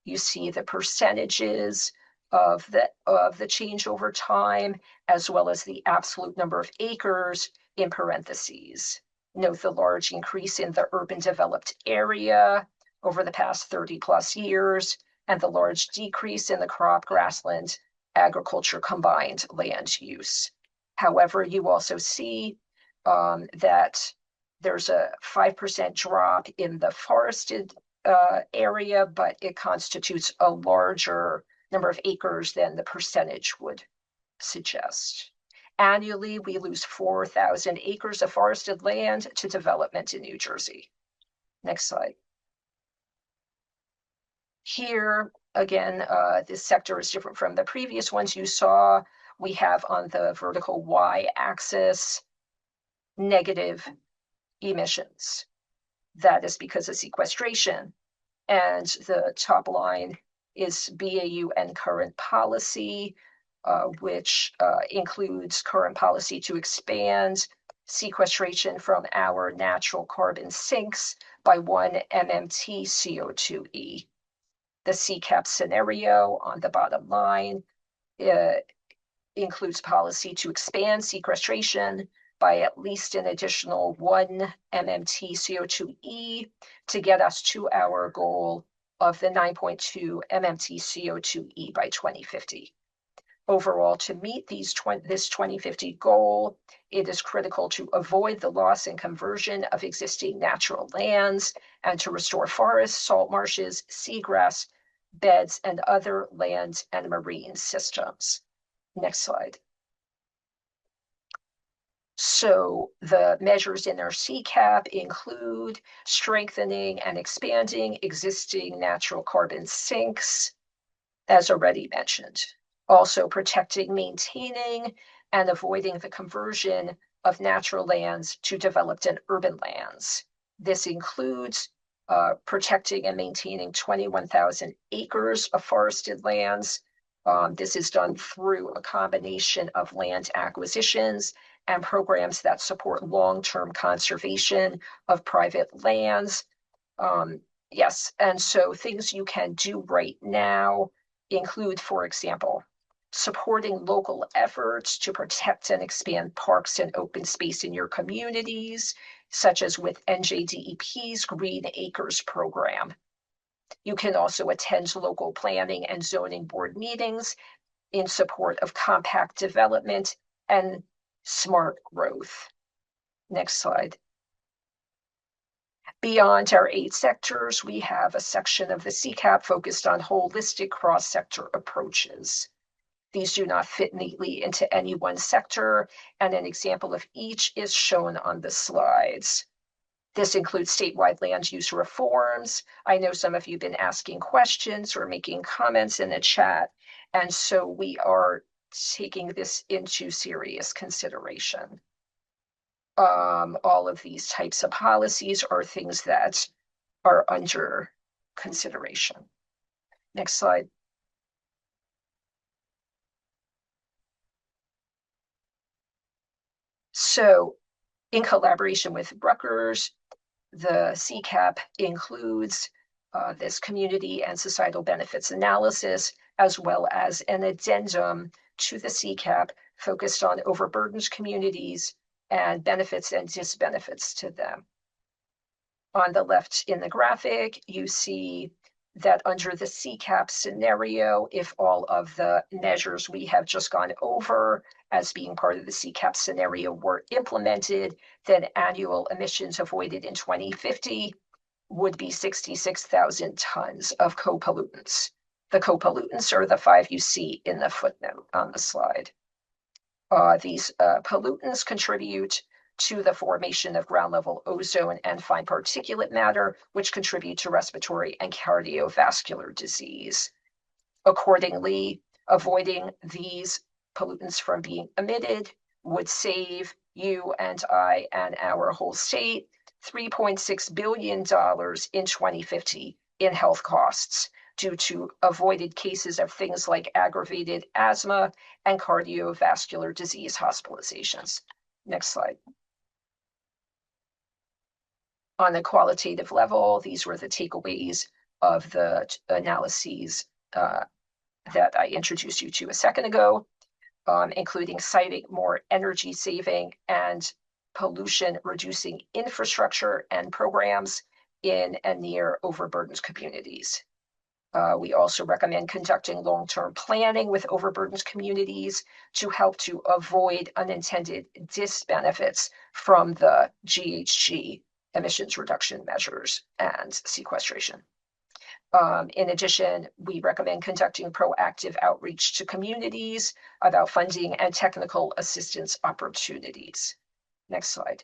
You see the percentages of the change over time, as well as the absolute number of acres in parentheses. Note the large increase in the urban developed area over the past 30 plus years, and the large decrease in the crop, grassland, agriculture combined land use. However, you also see that there's a 5% drop in the forested area, but it constitutes a larger number of acres than the percentage would suggest. Annually, we lose 4,000 acres of forested land to development in New Jersey. Next slide. Here, again, this sector is different from the previous ones you saw. We have on the vertical y-axis negative emissions. That is because of sequestration. And the top line is BAU and current policy, which includes current policy to expand sequestration from our natural carbon sinks by 1 MMT CO2e. The CCAP scenario on the bottom line includes policy to expand sequestration by at least an additional 1 MMT CO2e to get us to our goal of the 9.2 MMT CO2e by 2050. Overall, to meet this 2050 goal, it is critical to avoid the loss and conversion of existing natural lands and to restore forests, salt marshes, seagrass beds, and other land and marine systems. Next slide. So the measures in our CCAP include strengthening and expanding existing natural carbon sinks, as already mentioned. Also protecting, maintaining, and avoiding the conversion of natural lands to developed and urban lands. This includes protecting and maintaining 21,000 acres of forested lands. This is done through a combination of land acquisitions and programs that support long-term conservation of private lands. Yes, and so things you can do right now include, for example, supporting local efforts to protect and expand parks and open space in your communities, such as with NJDEP's Green Acres program. You can also attend local planning and zoning board meetings in support of compact development and smart growth. Next slide. Beyond our 8 sectors, we have a section of the CCAP focused on holistic cross-sector approaches. These do not fit neatly into any one sector, and an example of each is shown on the slides. This includes statewide land use reforms. I know some of you have been asking questions or making comments in the chat, and so we are taking this into serious consideration. All of these types of policies are things that are under consideration. Next slide. So in collaboration with Rutgers, the CCAP includes this community and societal benefits analysis, as well as an addendum to the CCAP focused on overburdened communities and benefits and disbenefits to them. On the left in the graphic, you see that under the CCAP scenario, if all of the measures we have just gone over as being part of the CCAP scenario were implemented, then annual emissions avoided in 2050 would be 66,000 tons of co-pollutants. The co-pollutants are the 5 you see in the footnote on the slide. These pollutants contribute to the formation of ground level ozone and fine particulate matter, which contribute to respiratory and cardiovascular disease. Accordingly, avoiding these pollutants from being emitted would save you and I and our whole state $3.6 billion in 2050 in health costs due to avoided cases of things like aggravated asthma and cardiovascular disease hospitalizations. Next slide. On the qualitative level, these were the takeaways of the analyses that I introduced you to a second ago, including citing more energy saving and pollution reducing infrastructure and programs in and near overburdened communities. We also recommend conducting long-term planning with overburdened communities to help to avoid unintended disbenefits from the GHG emissions reduction measures and sequestration. In addition, we recommend conducting proactive outreach to communities about funding and technical assistance opportunities. Next slide.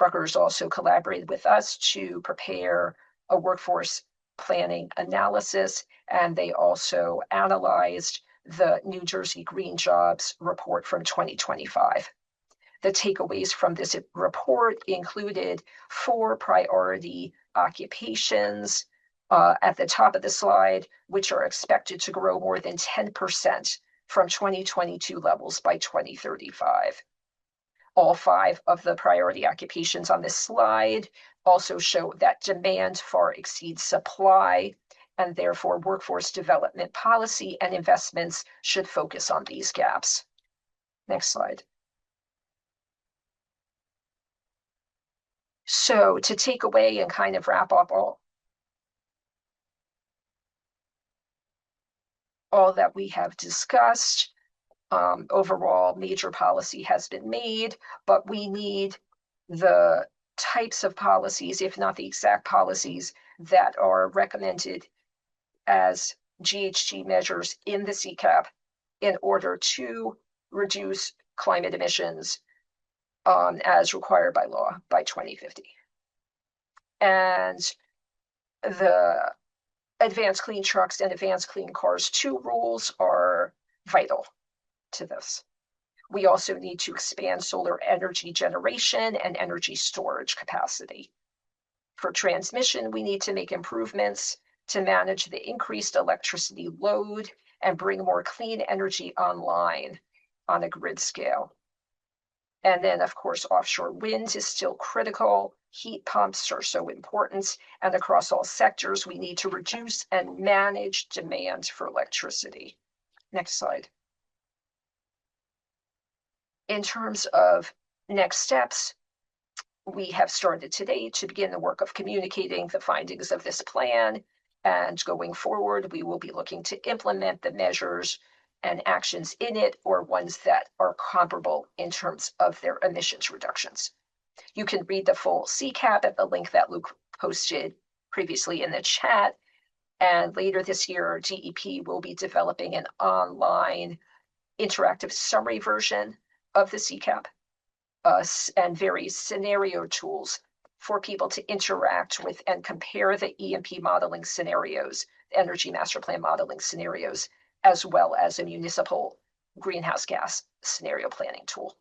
Rutgers also collaborated with us to prepare a workforce planning analysis, and they also analyzed the New Jersey Green Jobs report from 2025. The takeaways from this report included 4 priority occupations at the top of the slide, which are expected to grow more than 10% from 2022 levels by 2035. All 5 of the priority occupations on this slide also show that demand far exceeds supply, and therefore workforce development policy and investments should focus on these gaps. Next slide. So to take away and kind of wrap up all that we have discussed, overall major policy has been made, but we need the types of policies, if not the exact policies, that are recommended as GHG measures in the CCAP in order to reduce climate emissions as required by law by 2050. And the Advanced Clean Trucks and Advanced Clean Cars 2 rules are vital to this. We also need to expand solar energy generation and energy storage capacity. For transmission, we need to make improvements to manage the increased electricity load and bring more clean energy online on a grid scale. And then, of course, offshore wind is still critical. Heat pumps are so important. And across all sectors, we need to reduce and manage demand for electricity. Next slide. In terms of next steps, we have started today to begin the work of communicating the findings of this plan. And going forward, we will be looking to implement the measures and actions in it, or ones that are comparable in terms of their emissions reductions. You can read the full CCAP at the link that Luke posted previously in the chat. And later this year, DEP will be developing an online interactive summary version of the CCAP and various scenario tools for people to interact with and compare the EMP modeling scenarios, Energy Master Plan modeling scenarios, as well as a municipal greenhouse gas scenario planning tool.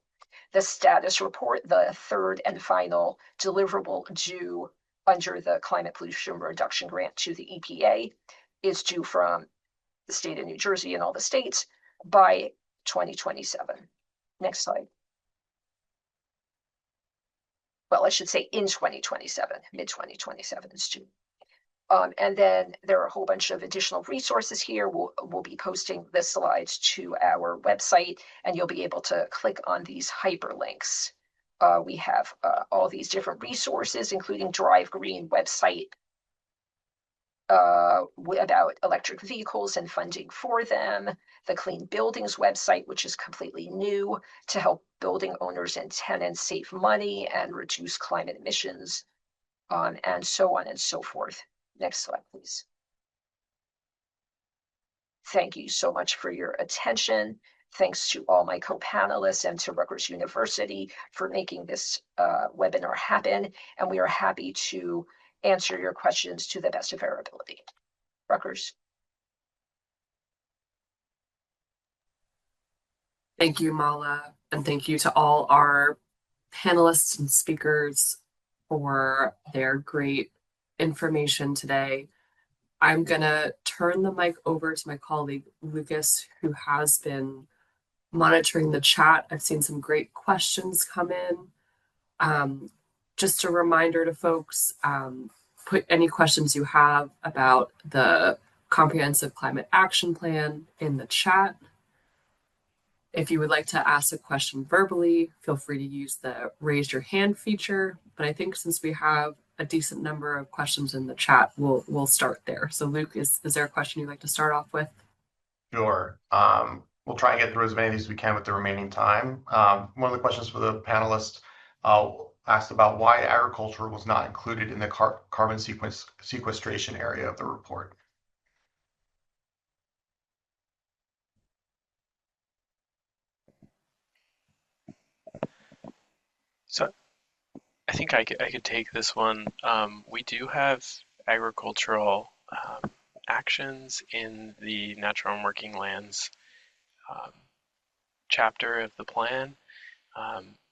The status report, the 3rd and final deliverable due under the Climate Pollution Reduction Grant to the EPA, is due from the state of New Jersey and all the states by 2027. Next slide. Well, I should say in 2027, mid-2027 is June. And then there are a whole bunch of additional resources here. We'll be posting the slides to our website, and you'll be able to click on these hyperlinks. We have all these different resources, including Drive Green website about electric vehicles and funding for them, the Clean Buildings website, which is completely new to help building owners and tenants save money and reduce climate emissions, and so on and so forth. Next slide, please. Thank you so much for your attention. Thanks to all my co-panelists and to Rutgers University for making this webinar happen. And we are happy to answer your questions to the best of our ability. Rutgers. Thank you, Mala, and thank you to all our panelists and speakers for their great information today. I'm going to turn the mic over to my colleague, Lucas, who has been monitoring the chat. I've seen some great questions come in. Just a reminder to folks, put any questions you have about the Comprehensive Climate Action Plan in the chat. If you would like to ask a question verbally, feel free to use the raise your hand feature. But I think since we have a decent number of questions in the chat, we'll start there. So Luke, is there a question you'd like to start off with? Sure. We'll try and get through as many as we can with the remaining time. One of the questions for the panelists asked about why agriculture was not included in the carbon sequestration area of the report. So I think I could take this one. We do have agricultural actions in the Natural and Working Lands chapter of the plan.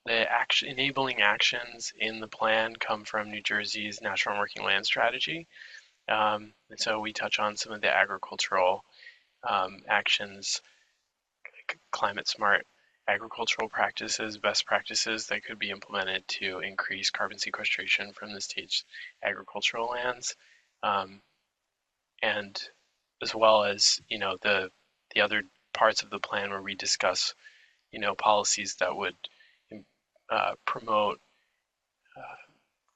The enabling actions in the plan come from New Jersey's Natural and Working Land strategy. And so we touch on some of the agricultural actions, climate smart agricultural practices, best practices that could be implemented to increase carbon sequestration from the state's agricultural lands, and as well as the other parts of the plan where we discuss policies that would promote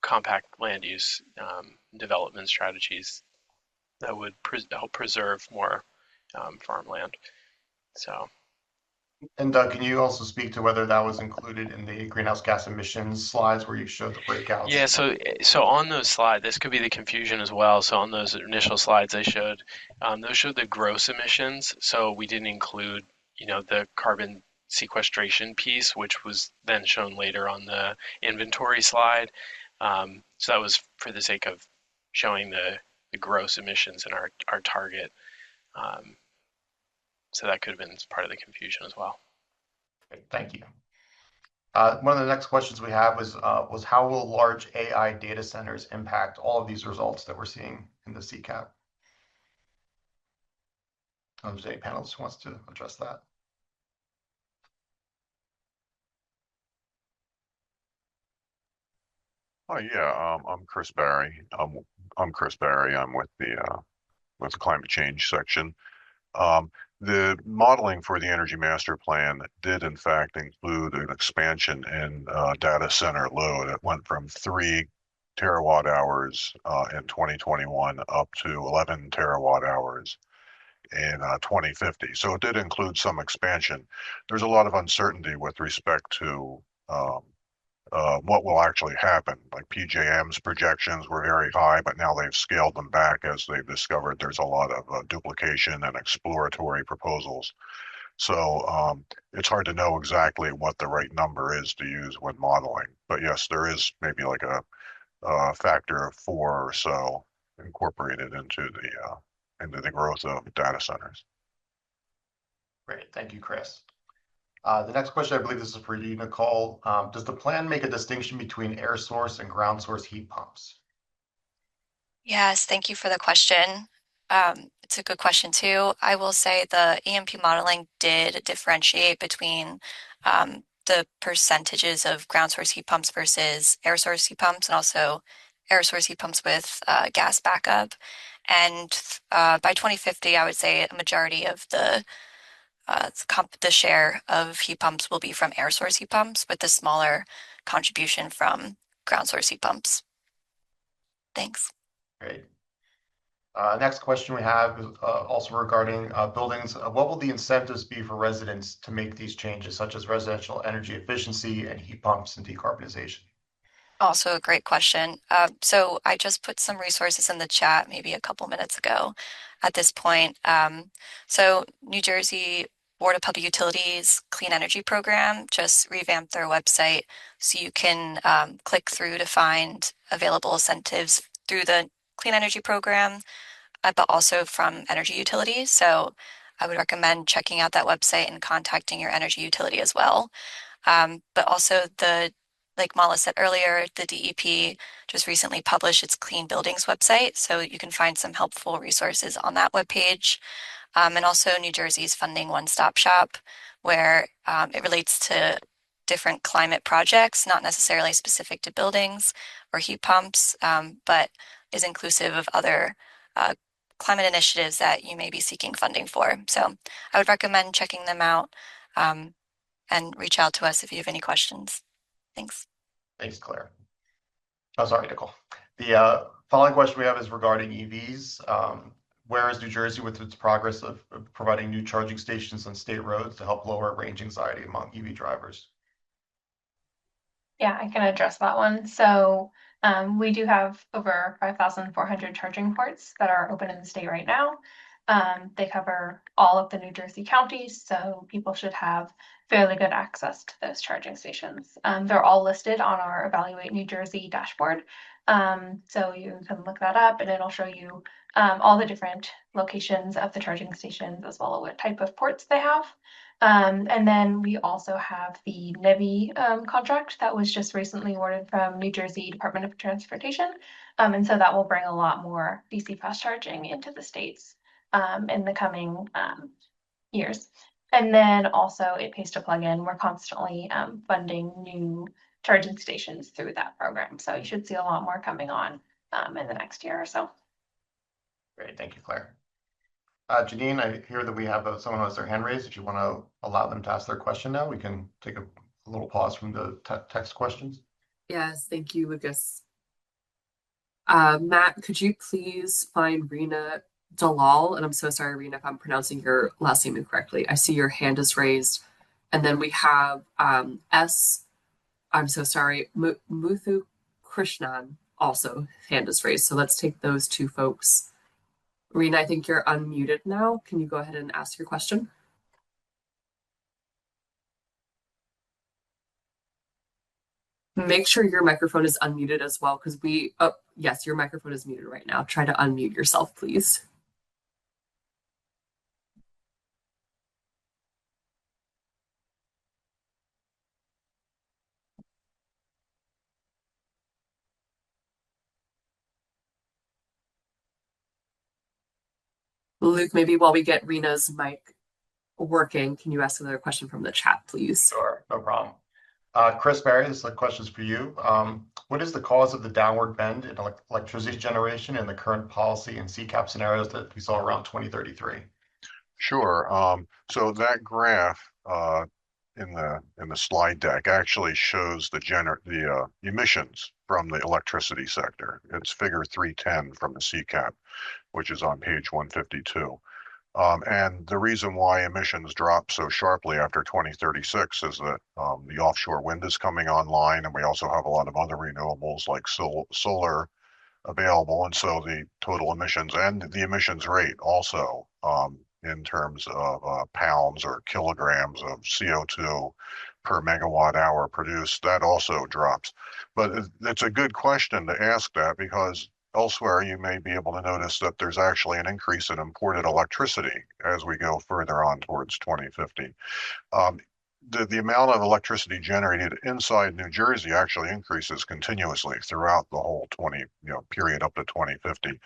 compact land use development strategies that would help preserve more farmland. So. And Doug, can you also speak to whether that was included in the greenhouse gas emissions slides where you showed the breakouts? Yeah, so on those slides, this could be the confusion as well. So on those initial slides I showed, those showed the gross emissions. So we didn't include, the carbon sequestration piece, which was then shown later on the inventory slide. So that was for the sake of showing the gross emissions in our target. So that could have been part of the confusion as well. Great, thank you. One of the next questions we have was how will large AI data centers impact all of these results that we're seeing in the CCAP? Is there any panelist who wants to address that? Oh yeah, I'm Chris Barry. I'm Chris Barry. I'm with the climate change section. The modeling for the Energy Master Plan did in fact include an expansion in data center load. It went from 3 terawatt hours in 2021 up to 11 terawatt hours in 2050. So it did include some expansion. There's a lot of uncertainty with respect to what will actually happen. Like PJM's projections were very high, but now they've scaled them back as they've discovered there's a lot of duplication and exploratory proposals. So it's hard to know exactly what the right number is to use when modeling. But yes, there is maybe like a factor of 4 or so incorporated into the growth of data centers. Great, thank you, Chris. The next question, I believe this is for you, Nicole. Does the plan make a distinction between air source and ground source heat pumps? Yes, thank you for the question. It's a good question too. I will say the EMP modeling did differentiate between the percentages of ground source heat pumps versus air source heat pumps, and also air source heat pumps with gas backup. And by 2050, I would say a majority of the share of heat pumps will be from air source heat pumps, with the smaller contribution from ground source heat pumps. Thanks. Great. Next question we have is also regarding buildings. What will the incentives be for residents to make these changes, such as residential energy efficiency and heat pumps and decarbonization? Also a great question. So I just put some resources in the chat maybe a couple minutes ago at this point. So New Jersey Board of Public Utilities Clean Energy Program just revamped their website so you can click through to find available incentives through the Clean Energy Program, but also from energy utilities. So I would recommend checking out that website and contacting your energy utility as well. But also like Mala said earlier, the DEP just recently published its Clean Buildings website, so you can find some helpful resources on that webpage. And also New Jersey's Funding One-Stop Shop, where it relates to different climate projects, not necessarily specific to buildings or heat pumps, but is inclusive of other climate initiatives that you may be seeking funding for. So I would recommend checking them out and reach out to us if you have any questions. Thanks. Thanks, Claire. Oh, sorry, Nicole. The following question we have is regarding EVs. Where is New Jersey with its progress of providing new charging stations on state roads to help lower range anxiety among EV drivers? Yeah, I can address that one. So we do have over 5,400 charging ports that are open in the state right now. They cover all of the New Jersey counties, so people should have fairly good access to those charging stations. They're all listed on our Evaluate New Jersey dashboard. So you can look that up and it'll show you all the different locations of the charging stations as well as what type of ports they have. And then we also have the NEVI contract that was just recently awarded from New Jersey Department of Transportation. And so that will bring a lot more DC fast charging into the states in the coming years. And then also it pays to plug in. We're constantly funding new charging stations through that program. So you should see a lot more coming on in the next year or so. Great, thank you, Claire. Janine, I hear that we have someone who has their hand raised. If you want to allow them to ask their question now, we can take a little pause from the text questions. Yes, thank you, Lucas. Matt, could you please find Rena Dalal? And I'm so sorry, Rena, if I'm pronouncing your last name incorrectly. I see your hand is raised. And then we have I'm so sorry, Muthu Krishnan also hand is raised. So let's take those two folks. Rena, I think you're unmuted now. Can you go ahead and ask your question? Make sure your microphone is unmuted as well, because yes, your microphone is muted right now. Try to unmute yourself, please. Luke, maybe while we get Rena's mic working, can you ask another question from the chat, please? Sure, no problem. Chris Barry, this question is for you. What is the cause of the downward bend in electricity generation in the current policy and CCAP scenarios that we saw around 2033? Sure. So that graph in the slide deck actually shows the emissions from the electricity sector. It's figure 310 from the CCAP, which is on page 152. And the reason why emissions drop so sharply after 2036 is that the offshore wind is coming online, and we also have a lot of other renewables like solar available. And so the total emissions and the emissions rate also in terms of pounds or kilograms of CO2 per megawatt hour produced, that also drops. But it's a good question to ask that, because elsewhere you may be able to notice that there's actually an increase in imported electricity as we go further on towards 2050. the amount of electricity generated inside New Jersey actually increases continuously throughout the whole period up to 2050.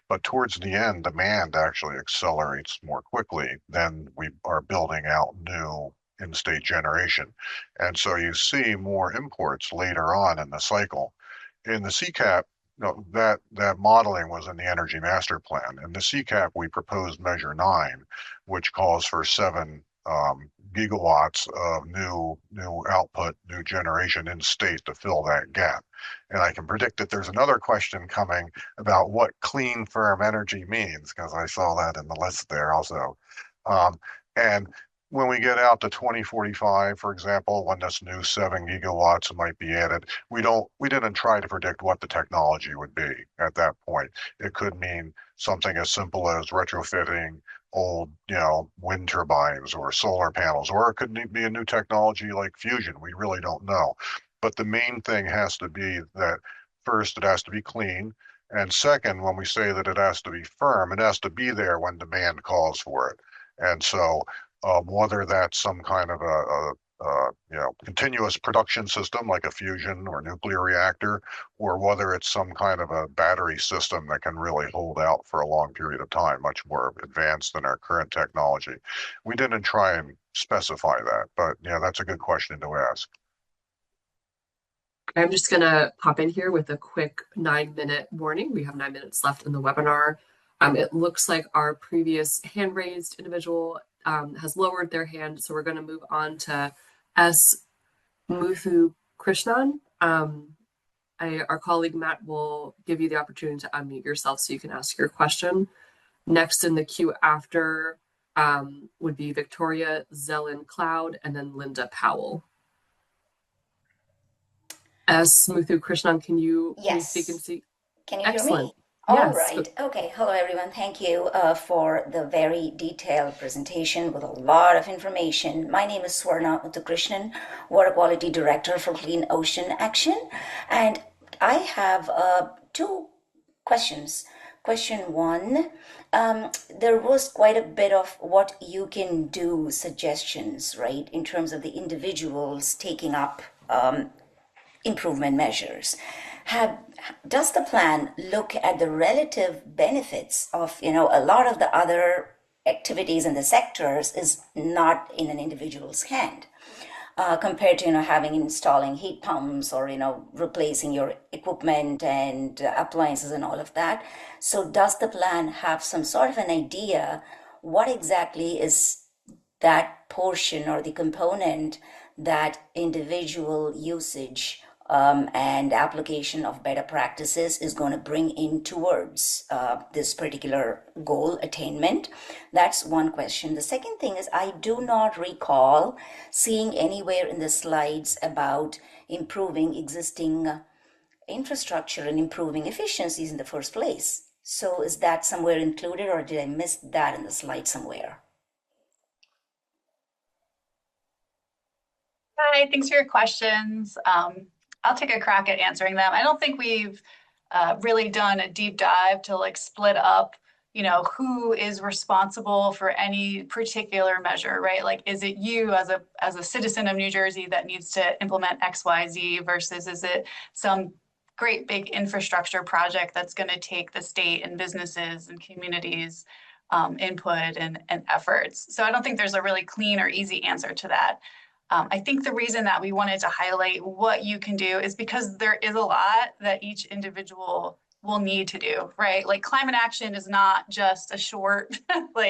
But towards the end, demand actually accelerates more quickly than we are building out new in-state generation. And so you see more imports later on in the cycle. In the CCAP, that modeling was in the Energy Master Plan. In the CCAP, we proposed Measure 9, which calls for 7 gigawatts of new output, new generation in state to fill that gap. And I can predict that there's another question coming about what clean firm energy means, because I saw that in the list there also. And when we get out to 2045, for example, when this new 7 gigawatts might be added, we didn't try to predict what the technology would be at that point. It could mean something as simple as retrofitting old, wind turbines or solar panels, or it could be a new technology like fusion. We really don't know. But the main thing has to be that first, it has to be clean. And second, when we say that it has to be firm, it has to be there when demand calls for it. And so whether that's some kind of a continuous production system like a fusion or nuclear reactor, or whether it's some kind of a battery system that can really hold out for a long period of time, much more advanced than our current technology. We didn't try and specify that, but that's a good question to ask. I'm just going to pop in here with a quick 9-minute warning. We have 9 minutes left in the webinar. It looks like our previous hand-raised individual has lowered their hand, so we're going to move on to S. Muthu Krishnan. Our colleague Matt will give you the opportunity to unmute yourself so you can ask your question. Next in the queue after would be Victoria Zelen Cloud and then Linda Powell. S. Muthu Krishnan, can you speak and see? Can you Excellent. hear me? All Yes. right. Okay. Hello, everyone. Thank you for the very detailed presentation with a lot of information. My name is Swarna Muthukrishnan, Water Quality Director for Clean Ocean Action. And I have 2 questions. Question 1, there was quite a bit of what you can do suggestions, right, in terms of the individuals taking up improvement measures. Does the plan look at the relative benefits of, a lot of the other activities in the sectors is not in an individual's hand compared to, installing heat pumps or, replacing your equipment and appliances and all of that. So does the plan have some sort of an idea what exactly is that portion or the component that individual usage and application of better practices is going to bring in towards this particular goal attainment? That's one question. The second thing is, I do not recall seeing anywhere in the slides about improving existing infrastructure and improving efficiencies in the first place. So is that somewhere included, or did I miss that in the slide somewhere? Hi, thanks for your questions. I'll take a crack at answering them. I don't think we've really done a deep dive to split up, who is responsible for any particular measure, right? Like, is it you as a citizen of New Jersey that needs to implement X, Y, Z versus is it some great big infrastructure project that's going to take the state and businesses and communities input and efforts? So I don't think there's a really clean or easy answer to that. I think the reason that we wanted to highlight what you can do is because there is a lot that each individual will need to do, right? Like, climate action is not just a short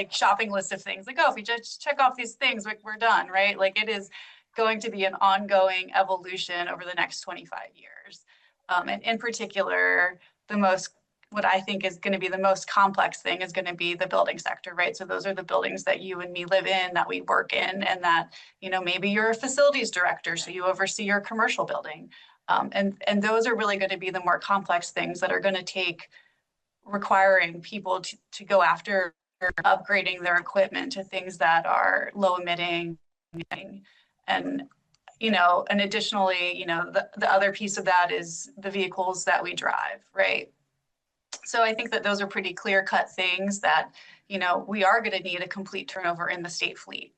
shopping list of things. Like, oh, if we just check off these things, we're done, right? Like, it is going to be an ongoing evolution over the next 25 years. And in particular, what I think is going to be the most complex thing is going to be the building sector, right? So those are the buildings that you and me live in, that we work in, and that, maybe you're a facilities director, so you oversee your commercial building. And those are really going to be the more complex things that are going to take requiring people to go after upgrading their equipment to things that are low emitting. And additionally, the other piece of that is the vehicles that we drive, right? So I think that those are pretty clear-cut things that, we are going to need a complete turnover in the state fleet.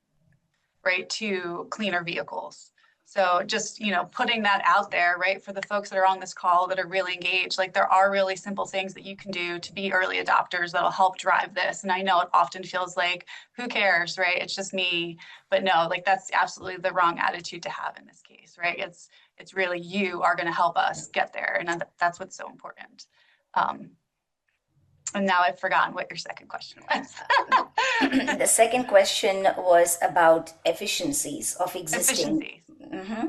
right, to cleaner vehicles. So just, putting that out there, right, for the folks that are on this call that are really engaged, like there are really simple things that you can do to be early adopters that'll help drive this. And I know it often feels like, who cares, right? It's just me. But no, like that's absolutely the wrong attitude to have in this case, right? It's really you are going to help us get there. And that's what's so important. And now I've forgotten what your second question was. The second question was about efficiencies of existing. Efficiencies.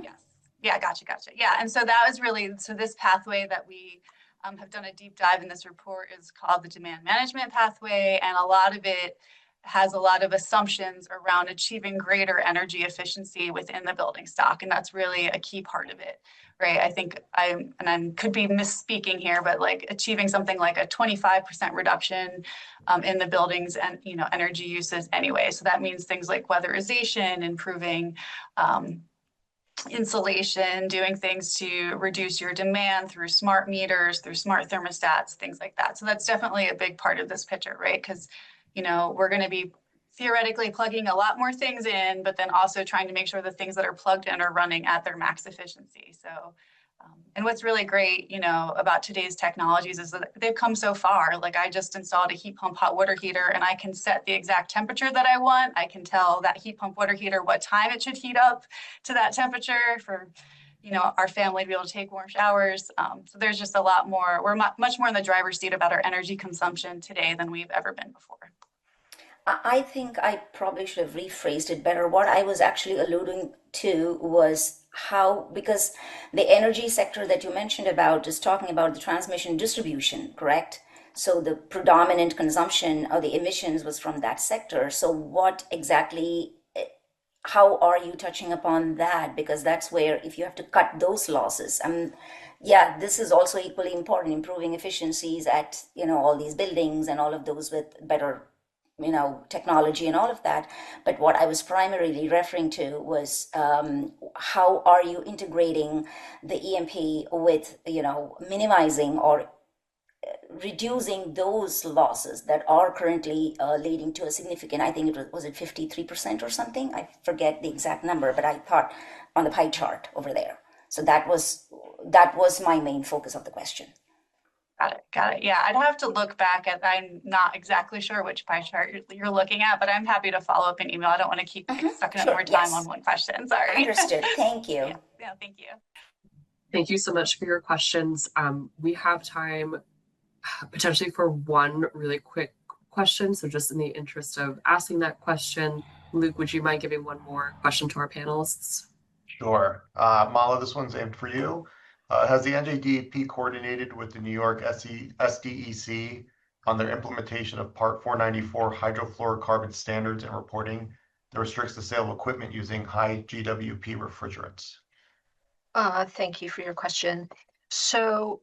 Yes. Yeah, gotcha. Yeah, and so that was really, so this pathway that we have done a deep dive in this report is called the demand management pathway, and a lot of it has a lot of assumptions around achieving greater energy efficiency within the building stock, and that's really a key part of it, right? I think I could be misspeaking here, but like achieving something like a 25% reduction in the buildings and energy uses anyway. So that means things like weatherization, improving insulation, doing things to reduce your demand through smart meters, through smart thermostats, things like that. So that's definitely a big part of this picture, right? Because we're going to be theoretically plugging a lot more things in, but then also trying to make sure the things that are plugged in are running at their max efficiency. So, and what's really great, about today's technologies is that they've come so far. Like I just installed a heat pump hot water heater, and I can set the exact temperature that I want. I can tell that heat pump water heater what time it should heat up to that temperature for our family to be able to take warm showers. So there's just a lot more. We're much more in the driver's seat about our energy consumption today than we've ever been before. I think I probably should have rephrased it better. What I was actually alluding to was how, because the energy sector that you mentioned about is talking about the transmission distribution, correct? So the predominant consumption of the emissions was from that sector. So what exactly, how are you touching upon that? Because that's where, if you have to cut those losses, yeah, this is also equally important, improving efficiencies at, all these buildings and all of those with better technology and all of that. But what I was primarily referring to was how are you integrating the EMP with, minimizing or reducing those losses that are currently leading to a significant, I think was it 53% or something? I forget the exact number, but I thought on the pie chart over there. So that was my main focus of the question. Got it. Yeah, I'd have to look back at, I'm not exactly sure which pie chart you're looking at, but I'm happy to follow up in email. I don't want to keep sucking up more time on one question. Sorry. Understood. Thank you. Yeah, thank you. Thank you so much for your questions. We have time potentially for one really quick question. So just in the interest of asking that question, Luke, would you mind giving one more question to our panelists? Sure. Mala, this one's aimed for you. Has the NJDEP coordinated with the New York SDEC on their implementation of Part 494 hydrofluorocarbon standards and reporting that restricts the sale of equipment using high GWP refrigerants? Thank you for your question. So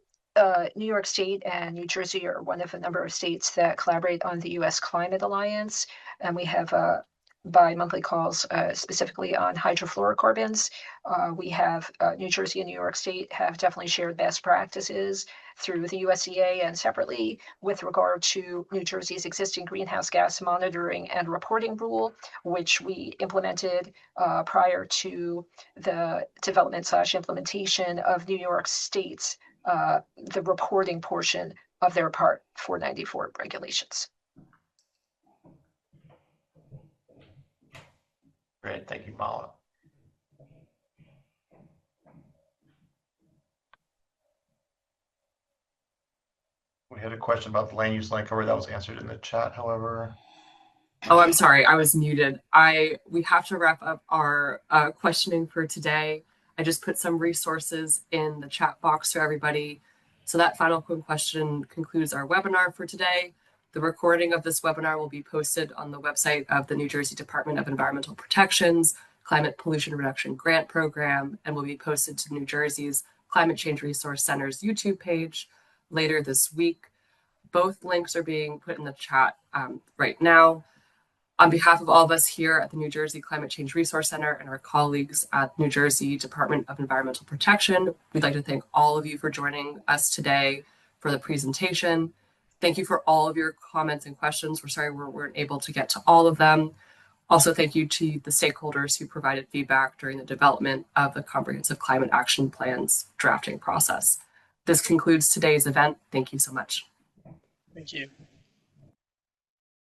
New York State and New Jersey are one of a number of states that collaborate on the U.S. Climate Alliance, and we have bi-monthly calls specifically on hydrofluorocarbons. We have New Jersey and New York State have definitely shared best practices through the USDA and separately with regard to New Jersey's existing greenhouse gas monitoring and reporting rule, which we implemented prior to the development/implementation of New York State's the reporting portion of their Part 494 regulations. Great, thank you, Mala. We had a question about the land use land cover that was answered in the chat, however. Oh, I'm sorry, I was muted. We have to wrap up our questioning for today. I just put some resources in the chat box for everybody. So that final question concludes our webinar for today. The recording of this webinar will be posted on the website of the New Jersey Department of Environmental Protection's Climate Pollution Reduction Grant Program and will be posted to New Jersey's Climate Change Resource Center's YouTube page later this week. Both links are being put in the chat right now. On behalf of all of us here at the New Jersey Climate Change Resource Center and our colleagues at New Jersey Department of Environmental Protection, we'd like to thank all of you for joining us today for the presentation. Thank you for all of your comments and questions. We're sorry we weren't able to get to all of them. Also, thank you to the stakeholders who provided feedback during the development of the Comprehensive Climate Action Plan's drafting process. This concludes today's event. Thank you so much. Thank you.